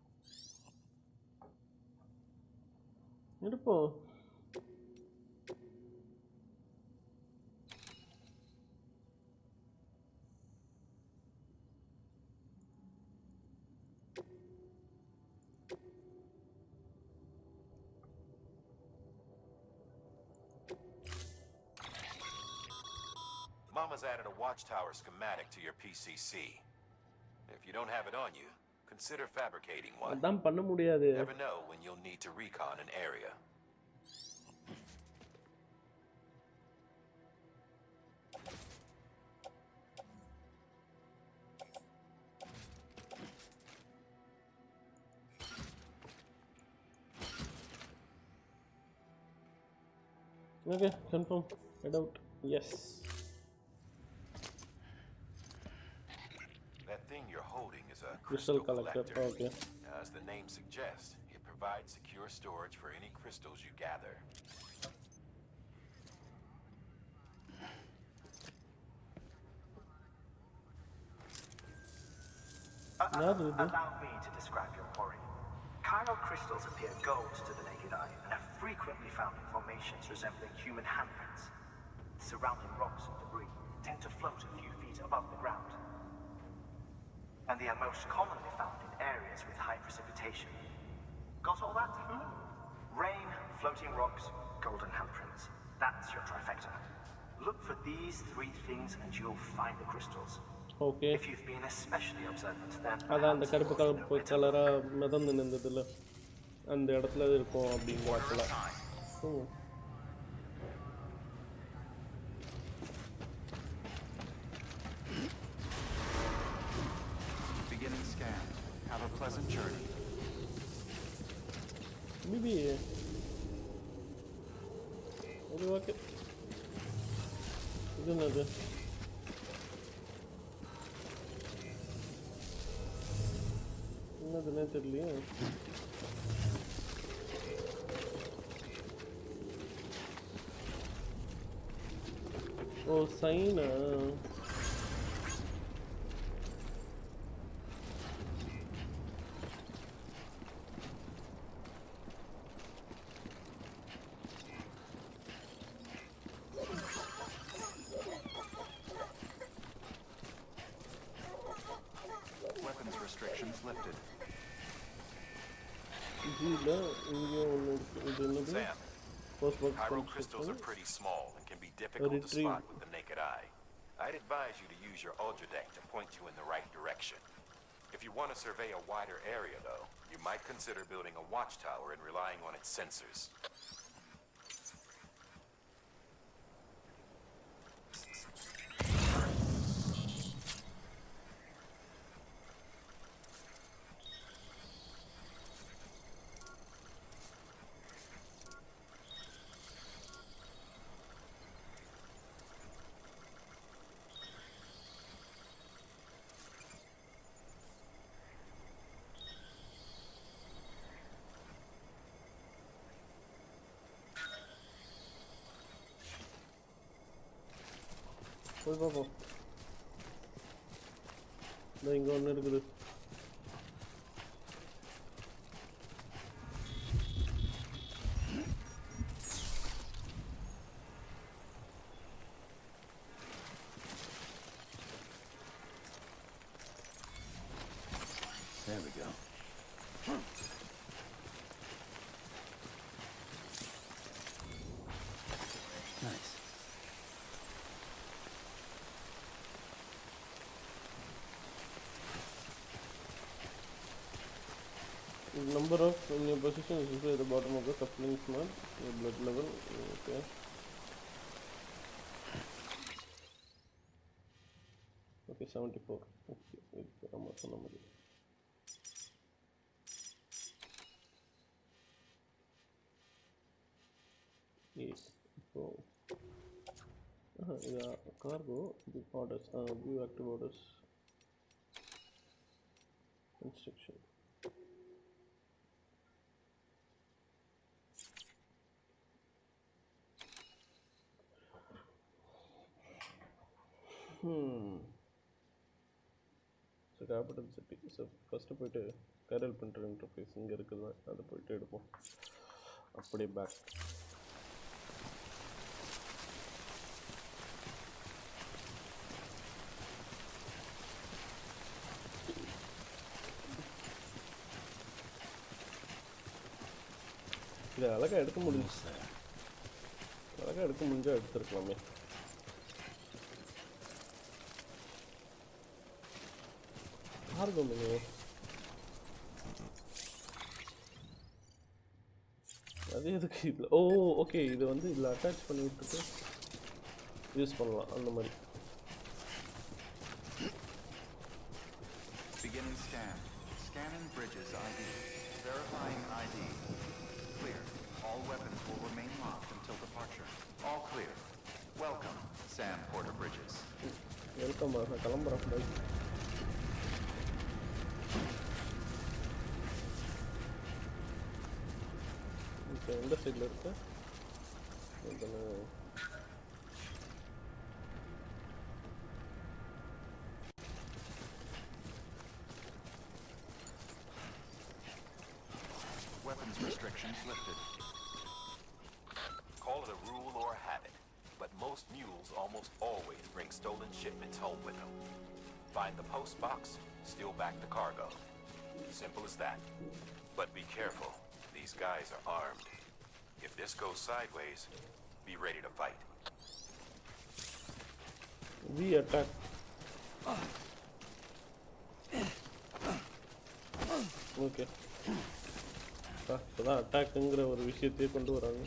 Mama's added a watchtower schematic to your PCC. If you don't have it on you, consider fabricating one. அதான் பண்ண முடியாது. Never know when you'll need to recon an area. Okay, confirm. Head out. Yes. That thing you're holding is a Crystal crystal collector. collector. Okay. As the name suggests, it provides secure storage for any crystals you gather. Allow me to describe your quarry. Chiral crystals appear gold to the naked eye and are frequently found in formations resembling human handprints. Surrounding rocks and debris tend to float a few feet above the ground. And they are most commonly found in areas with high precipitation. Got all that? Rain, floating rocks, golden handprints. That's your trifecta. Look for these three things and you'll find the crystals. Okay. If you've been especially observant, then அதான் அந்த கருப்பு கலரா மிதந்து நின்றதுல அந்த இடத்துல இருக்கும் அப்படிங்கறப்பல. Beginning scan. Have a pleasant journey. Maybe. Okay. இது என்னது? என்னதுன்னே தெரியலையே. ஓ China. Weapons restrictions lifted. Sam, chiral crystals are pretty small and can be difficult to spot with the naked eye. I'd advise you to use your ultra deck to point you in the right direction. If you want to survey a wider area, though, you might consider building a watchtower and relying on its sensors. போய் பார்ப்போம். இங்கே ஒன்று இருக்குது. There we go. Nice. Number of in your position is usually at the bottom of the coupling smart. Your blood level. Okay. Okay, 74. Okay, I'm also number. 8. So, yeah, cargo, the orders, view active orders, instruction. Capital city. So first போய்ட்டு carol printer interface இங்கே இருக்குது தான், அதை போய்ட்டு எடுப்போம். அப்படியே back. இதை அழகாக எடுக்க முடிஞ்சு, அழகாக எடுக்க முடிஞ்சால் எடுத்துருக்கலாமே. கார்கோ மெனு அது எதுக்கு இதில்? ஓ ஓகே, இது வந்து இதில் அட்டாச் பண்ணி விட்டுட்டு யூஸ் பண்ணலாம் அந்த மாதிரி. Beginning scan. Scanning bridges ID. Verifying ID. Clear. All weapons will remain locked until departure. All clear. Welcome, Sam Porter Bridges. Welcome, நான் கிளம்புறேன். பை. இப்போ எந்த சைடில் இருக்கு? Weapons restrictions lifted. Call it a rule or a habit, but most mules almost always bring stolen shipments home with them. Find the post box, steal back the cargo. Simple as that. But be careful. These guys are armed. If this goes sideways, be ready to fight. We attack. Okay, இப்போதான் அட்டாக்குங்கிற ஒரு விஷயத்தையே கொண்டு வராங்க.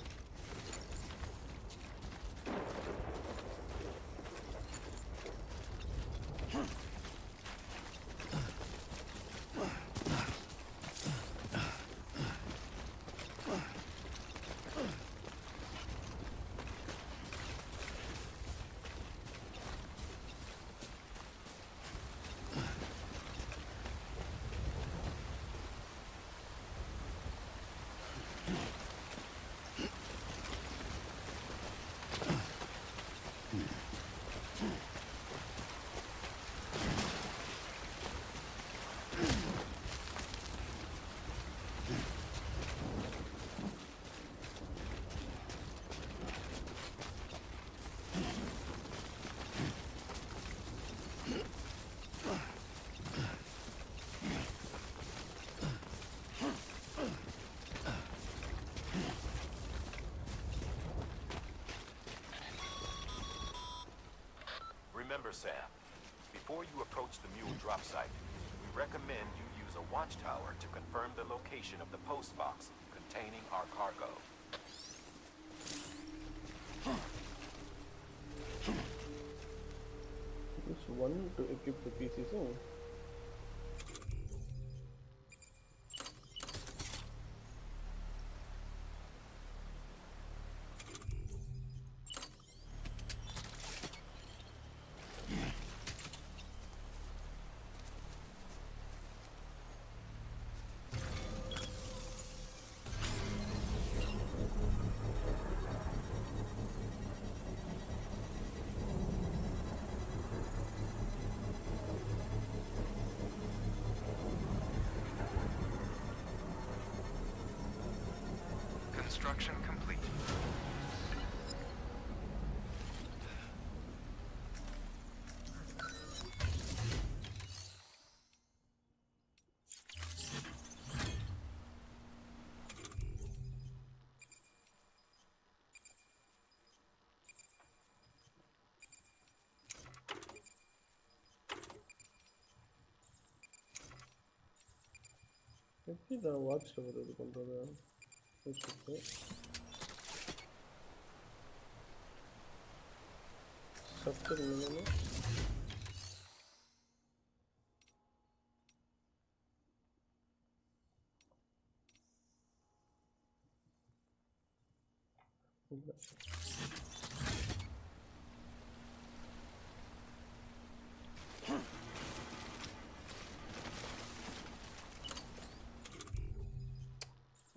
Remember, Sam, before you approach the mule drop site, we recommend you use a watchtower to confirm the location of the post box containing our cargo. Use one to equip the theeziozone. Construction complete. எப்படி நான் watch tower இது பண்ணுறது? Structure என்னன்னா இல்லை.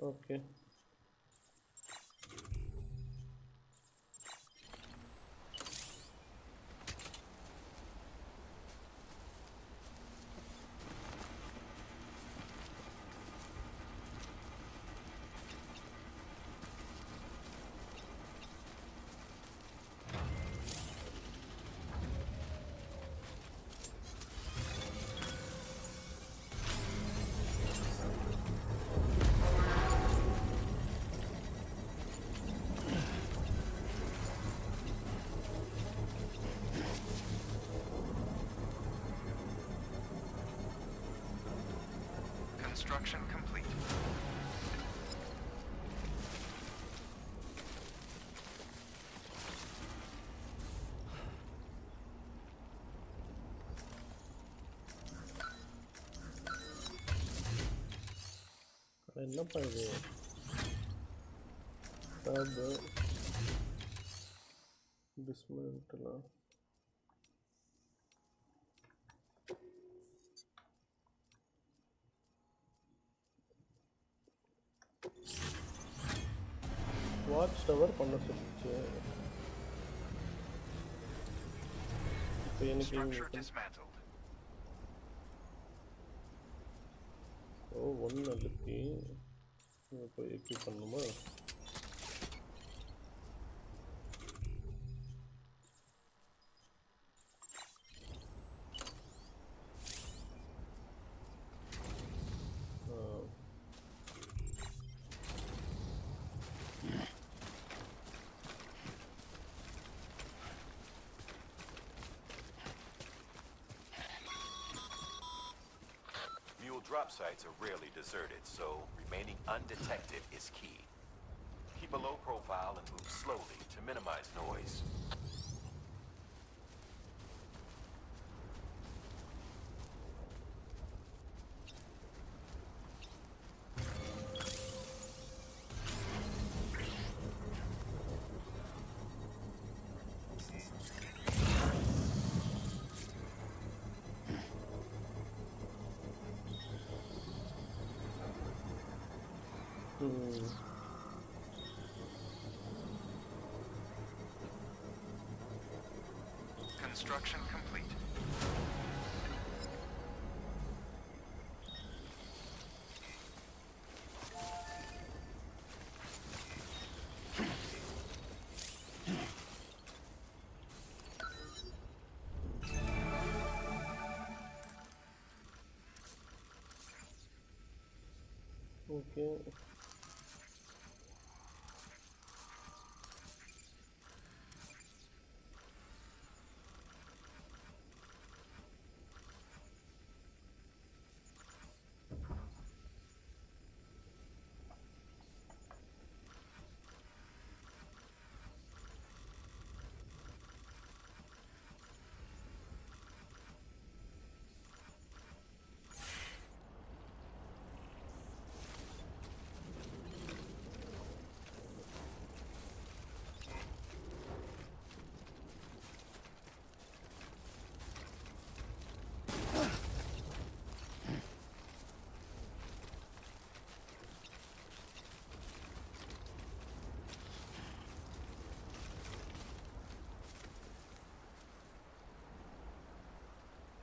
Okay, Construction complete. என்னப்பா இது tape டிஸ்மென்ட்லாம் watch tower பண்ண சொல்லிச்சு இப்போ எனக்கு ஓ ஒன்று அதுக்கு இப்போ எக்யூப் பண்ணணுமா Drop sites are rarely deserted, so remaining undetected is key. Keep a low profile and move slowly to minimize noise. Construction complete. Okay.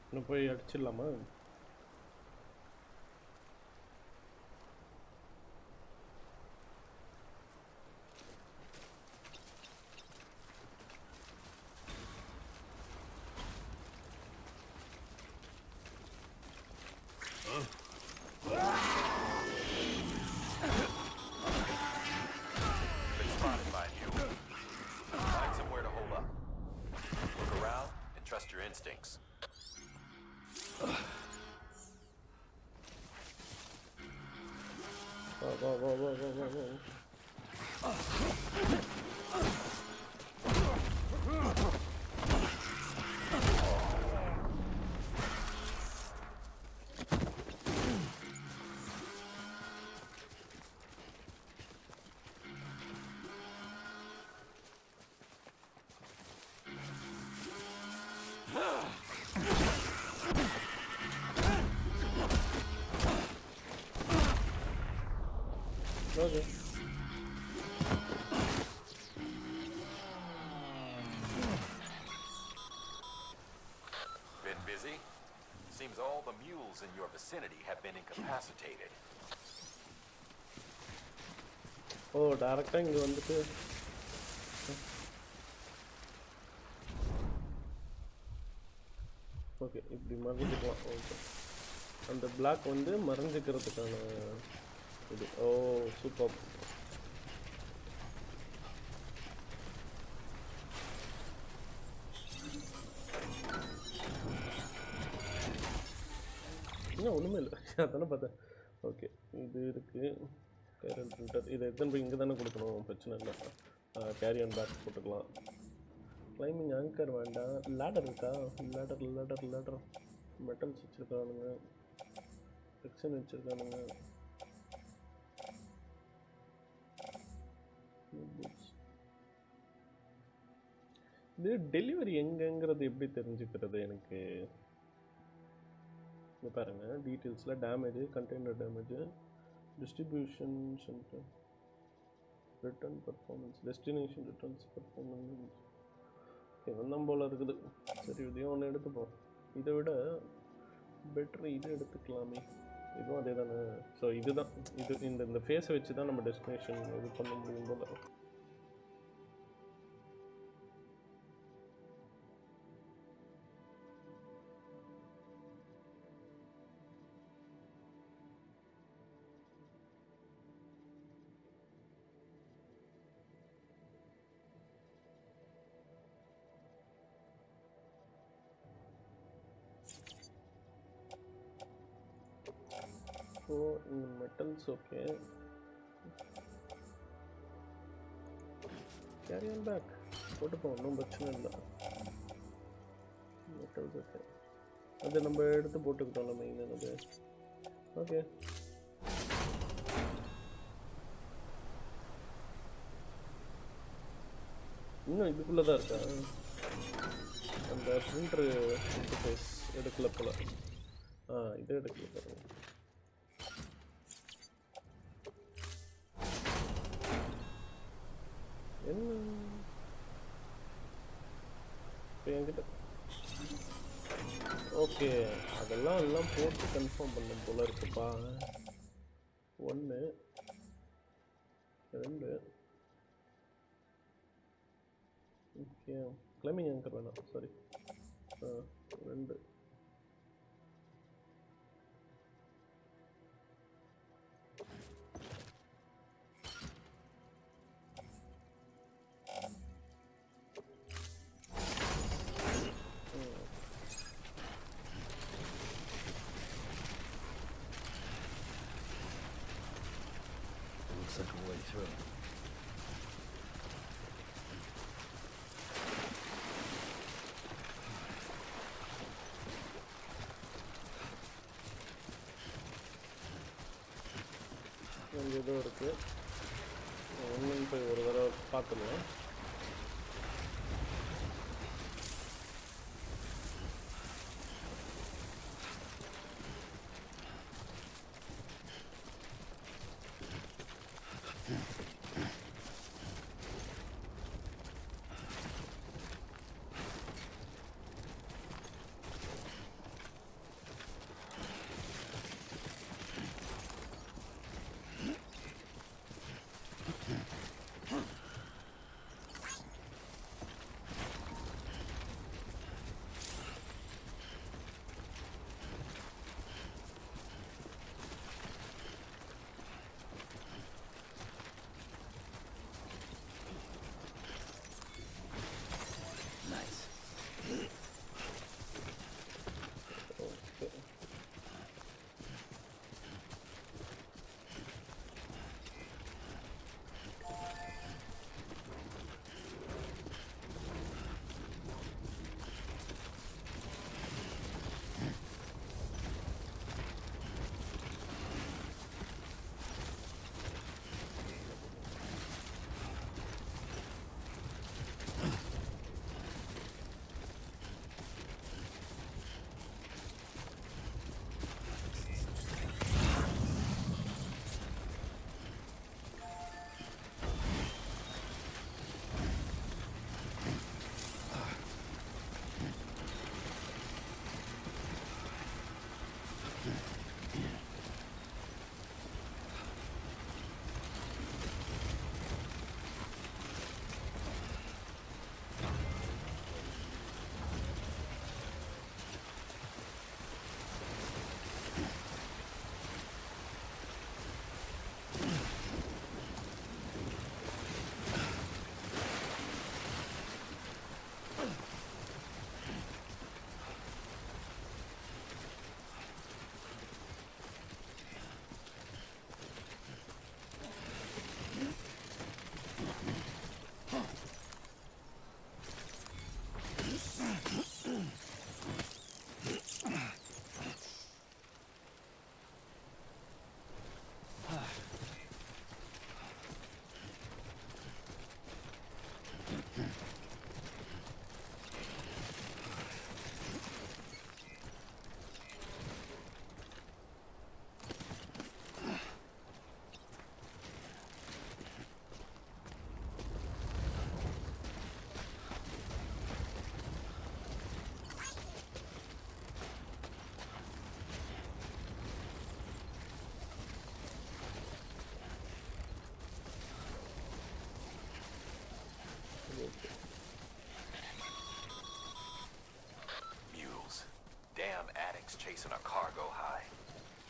இன்னும் போய் அடிச்சிடலாமா Okay. Been busy? Seems all the mules in your vicinity have been incapacitated. Oh, direct இங்க வந்துட்டு okay இப்படி மறைஞ்சிக்கலாம் okay அந்த black வந்து மறைஞ்சிக்கிறதுக்கான இது ஓ super இன்னும் ஒன்றுமே இல்லை அதானே பார்த்தேன் ஓகே, இது இருக்குது. கேரியன் பிரிண்டர் இதை எத்தனை போய் இங்கே தானே கொடுக்கணும், பிரச்சனை இல்லை. கேரியன் பேக் போட்டுக்கலாம். கிளைம்பிங் ஆங்கர் வேண்டாம். லேடர் இருக்கா? லேடர் மெட்டல்ஸ் வச்சுருக்கானுங்க, செக்ஷன் வச்சுருக்கானுங்க. இது டெலிவரி எங்கங்கிறது எப்படி தெரிஞ்சுக்கிறது எனக்கு? இங்கே பாருங்கள், டீட்டெயில்ஸில் damage, container damage, distribution centre, return performance, destination returns performance. இவன் போல் இருக்குது. சரி, இதையும் ஒன்று எடுத்துப்போம். இதை விட பெட்ரு இது எடுத்துக்கலாமே. இதுவும் அதே தானே. ஸோ இதுதான், இது இந்த ஃபேஸை வச்சு தான் நம்ம டெஸ்டினேஷன் இது பண்ண முடியும் போல. ஸோ இந்த மெட்டல்ஸ் ஓகே, கேரியன் பேக் போட்டுப்போம், ஒன்றும் பிரச்சனை இல்லை. மெட்டல்ஸ் ஓகே, அது நம்ம எடுத்து போட்டுக்கிட்டோம்ல மெயினானது. ஓகே, இன்னும் இதுக்குள்ளே தான் இருக்கா அந்த பிரிண்டரு இன்டர்ஃபேஸ்? எடுக்கல போல. இது எடுக்கல பாருங்க. என்ன என்கிட்ட? ஓகே, அதெல்லாம் போட்டு கன்ஃபார்ம் பண்ண போல இருக்குப்பா. 1 2 ஓகே, கிளைம்பிங் ஆங்கர் வேணாம், sorry. 2 Looks like a way through. இங்கே ஏதோ இருக்குது, ஒன்றுன்னு போய் ஒரு தடவை பார்த்துக்கலாம்.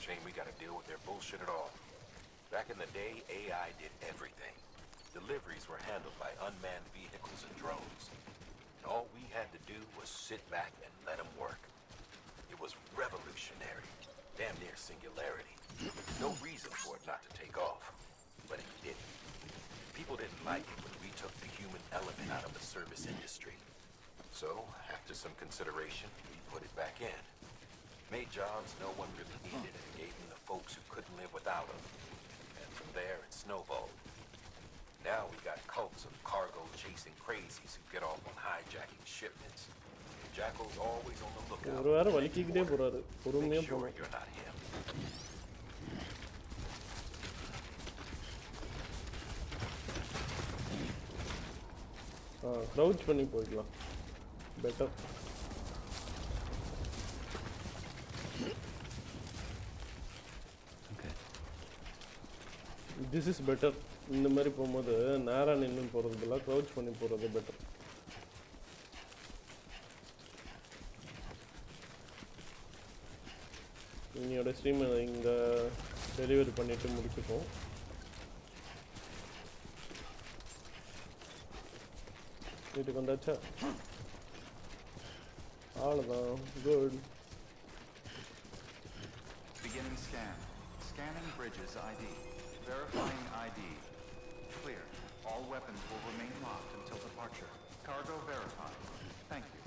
Shame we gotta deal with their bullshit at all. Back in the day, AI did everything. Deliveries were handled by unmanned vehicles and drones. And all we had to do was sit back and let them work. It was revolutionary. Damn near singularity. No reason for it not to take off. But it didn't. People didn't like it when we took the human element out of the service industry. So, after some consideration, we put it back in. Made jobs no one really needed and gave them to folks who couldn't live without them. And from there, it snowballed. Now we got cults of cargo-chasing crazies who get off on hijacking shipments. Jackal's always on the lookout. ஒரு வாரம் வலிக்கிக்கிட்டே போறாரு பொறுமையா Make sure போறோம் you're not him. Crouch பண்ணி போய்க்கலாம் better this is better இந்த மாதிரி போகும்போது நேராக நின்று போகிறதுல க்ரௌச் பண்ணி போகிறது பெட்டர் இன்னையோட ஸ்ட்ரீம் இங்கே டெலிவரி பண்ணிவிட்டு முடிச்சுப்போம் வீட்டுக்கு வந்தாச்சா அவ்வளோதான் good Beginning scan. Scanning bridges ID. Verifying ID. Clear. All weapons will remain locked until departure. Cargo verified. Thank you.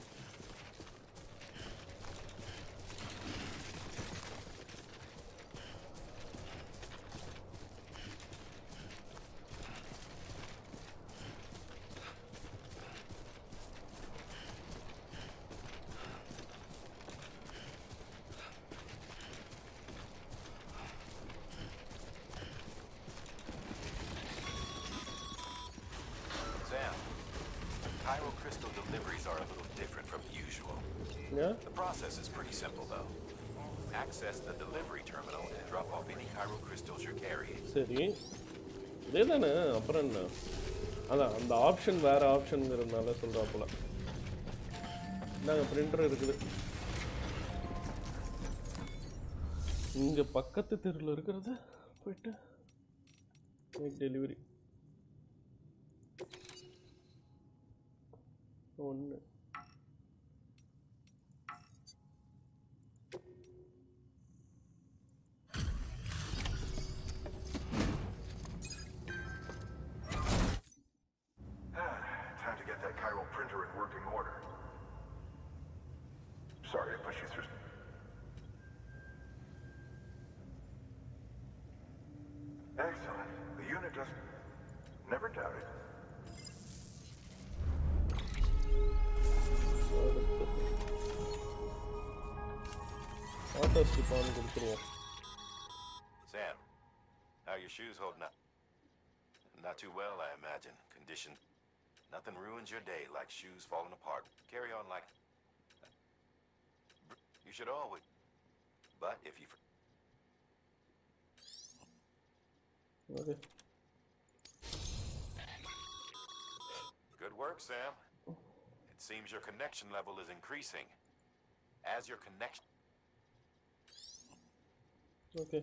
Crystal deliveries are a little different from usual. Yeah? The process is pretty simple, though. Access the delivery terminal and drop off any Cairo crystals you're carrying. சரி இதே தானே அப்புறம் என்ன அதான் அந்த option வேறு ஆப்ஷனுங்கிறதுனால சொல்கிறாப்புல நாங்கள் பிரிண்டர் இருக்குது இங்கே பக்கத்து தெருவில் இருக்கிறது போயிட்டு டெலிவரி ஒன்று Time to get that Cairo printer in working order. Sorry to push you through. Excellent. The unit doesn't... Never doubt it. Auto step on கொடுத்துருவோம் Sam, how are your shoes holding up? Not too well, I imagine. Condition. Nothing ruins your day like shoes falling apart. Carry on like... You should always... But if you... Okay. Good work, Sam. It seems your connection level is increasing. As your connection... Okay.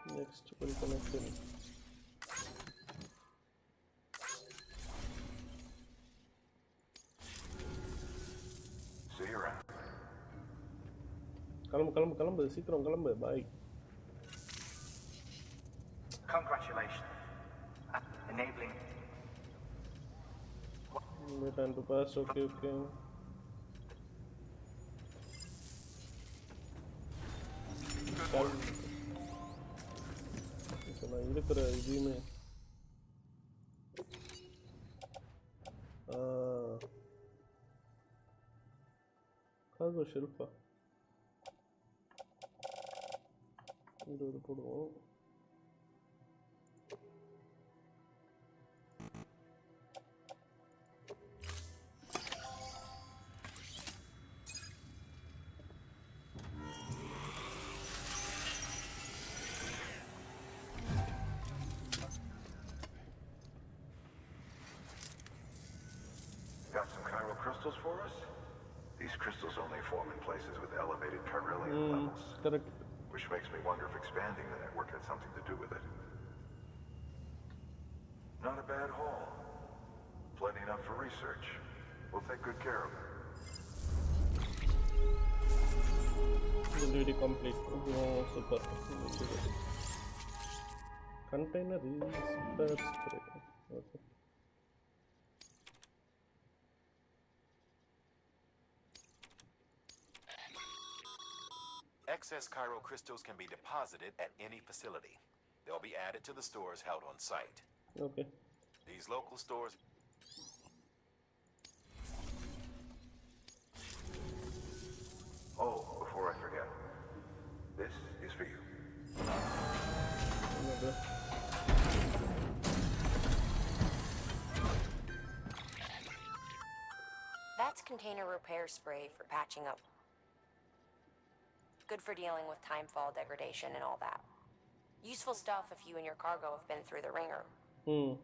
Next, we'll connect him. See you around. கிளம்பு சீக்கிரம் கிளம்பு பாய் Congratulations. Enabling. time to pass. Okay. இப்போ நான் இருக்கிற இதையுமே cargo ஷெல்ஃபா 20 போடுவோம். crystals for us? These crystals only form in places with elevated chiralium levels. Correct. Which makes me wonder if expanding the network had something to do with it. Not a bad haul. Plenty enough for research. We'll take good care of it. Already complete. Oh, super. Container is super spray. Okay. Excess chiral crystals can be deposited at any facility. They'll be added to the stores held on site. Okay. These local stores... Oh, before I forget. This is for you. That's container repair spray for patching up. Good for dealing with timefall degradation and all that. Useful stuff if you and your cargo have been through the ringer.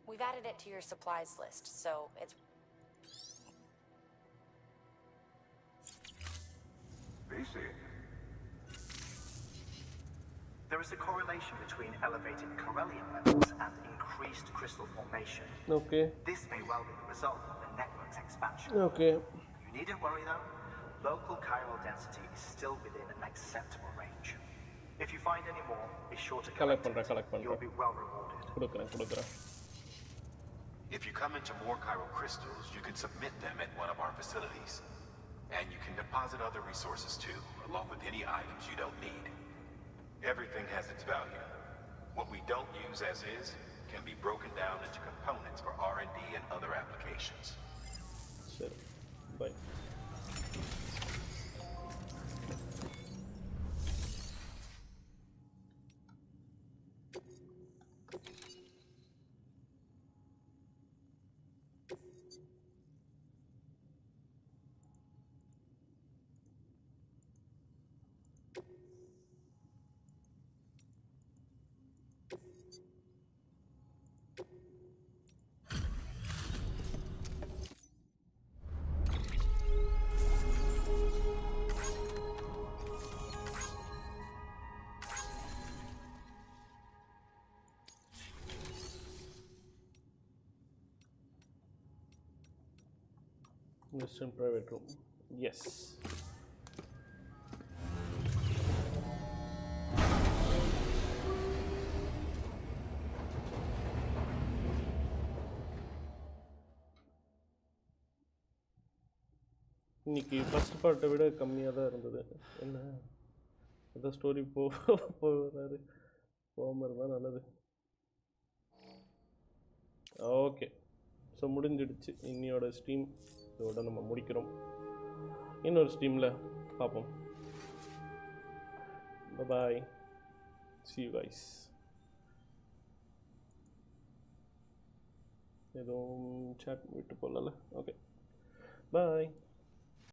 We've added it to your supplies list, so it's... BC. There is a correlation between elevated chiralium levels and increased crystal formation. Okay. This may well be the result of the network's expansion. Okay. You needn't worry though. Local chiral density is still within an acceptable range. If you find any more, be sure to collect it. You'll be well rewarded. If you come into more chiral crystals, you can submit them at one of our facilities. And you can deposit other resources too, along with any items you don't need. Everything has its value. What we don't use as is can be broken down into components for R&D and other applications. Sure. Bye. Western private room. Yes. இன்னைக்கு first பார்ட்டை விட கம்மியாக தான் இருந்தது. என்ன ஏதோ story போகிறாரு போகாமல் இருந்தால் நல்லது. ஓகே, ஸோ முடிஞ்சிடுச்சு இன்னையோட ஸ்ட்ரீம். இதோட நம்ம முடிக்கிறோம். இன்னொரு ஸ்ட்ரீமில் பார்ப்போம். பாய், see you guys. எதுவும் chat விட்டு போகல. ஓகே, பாய்.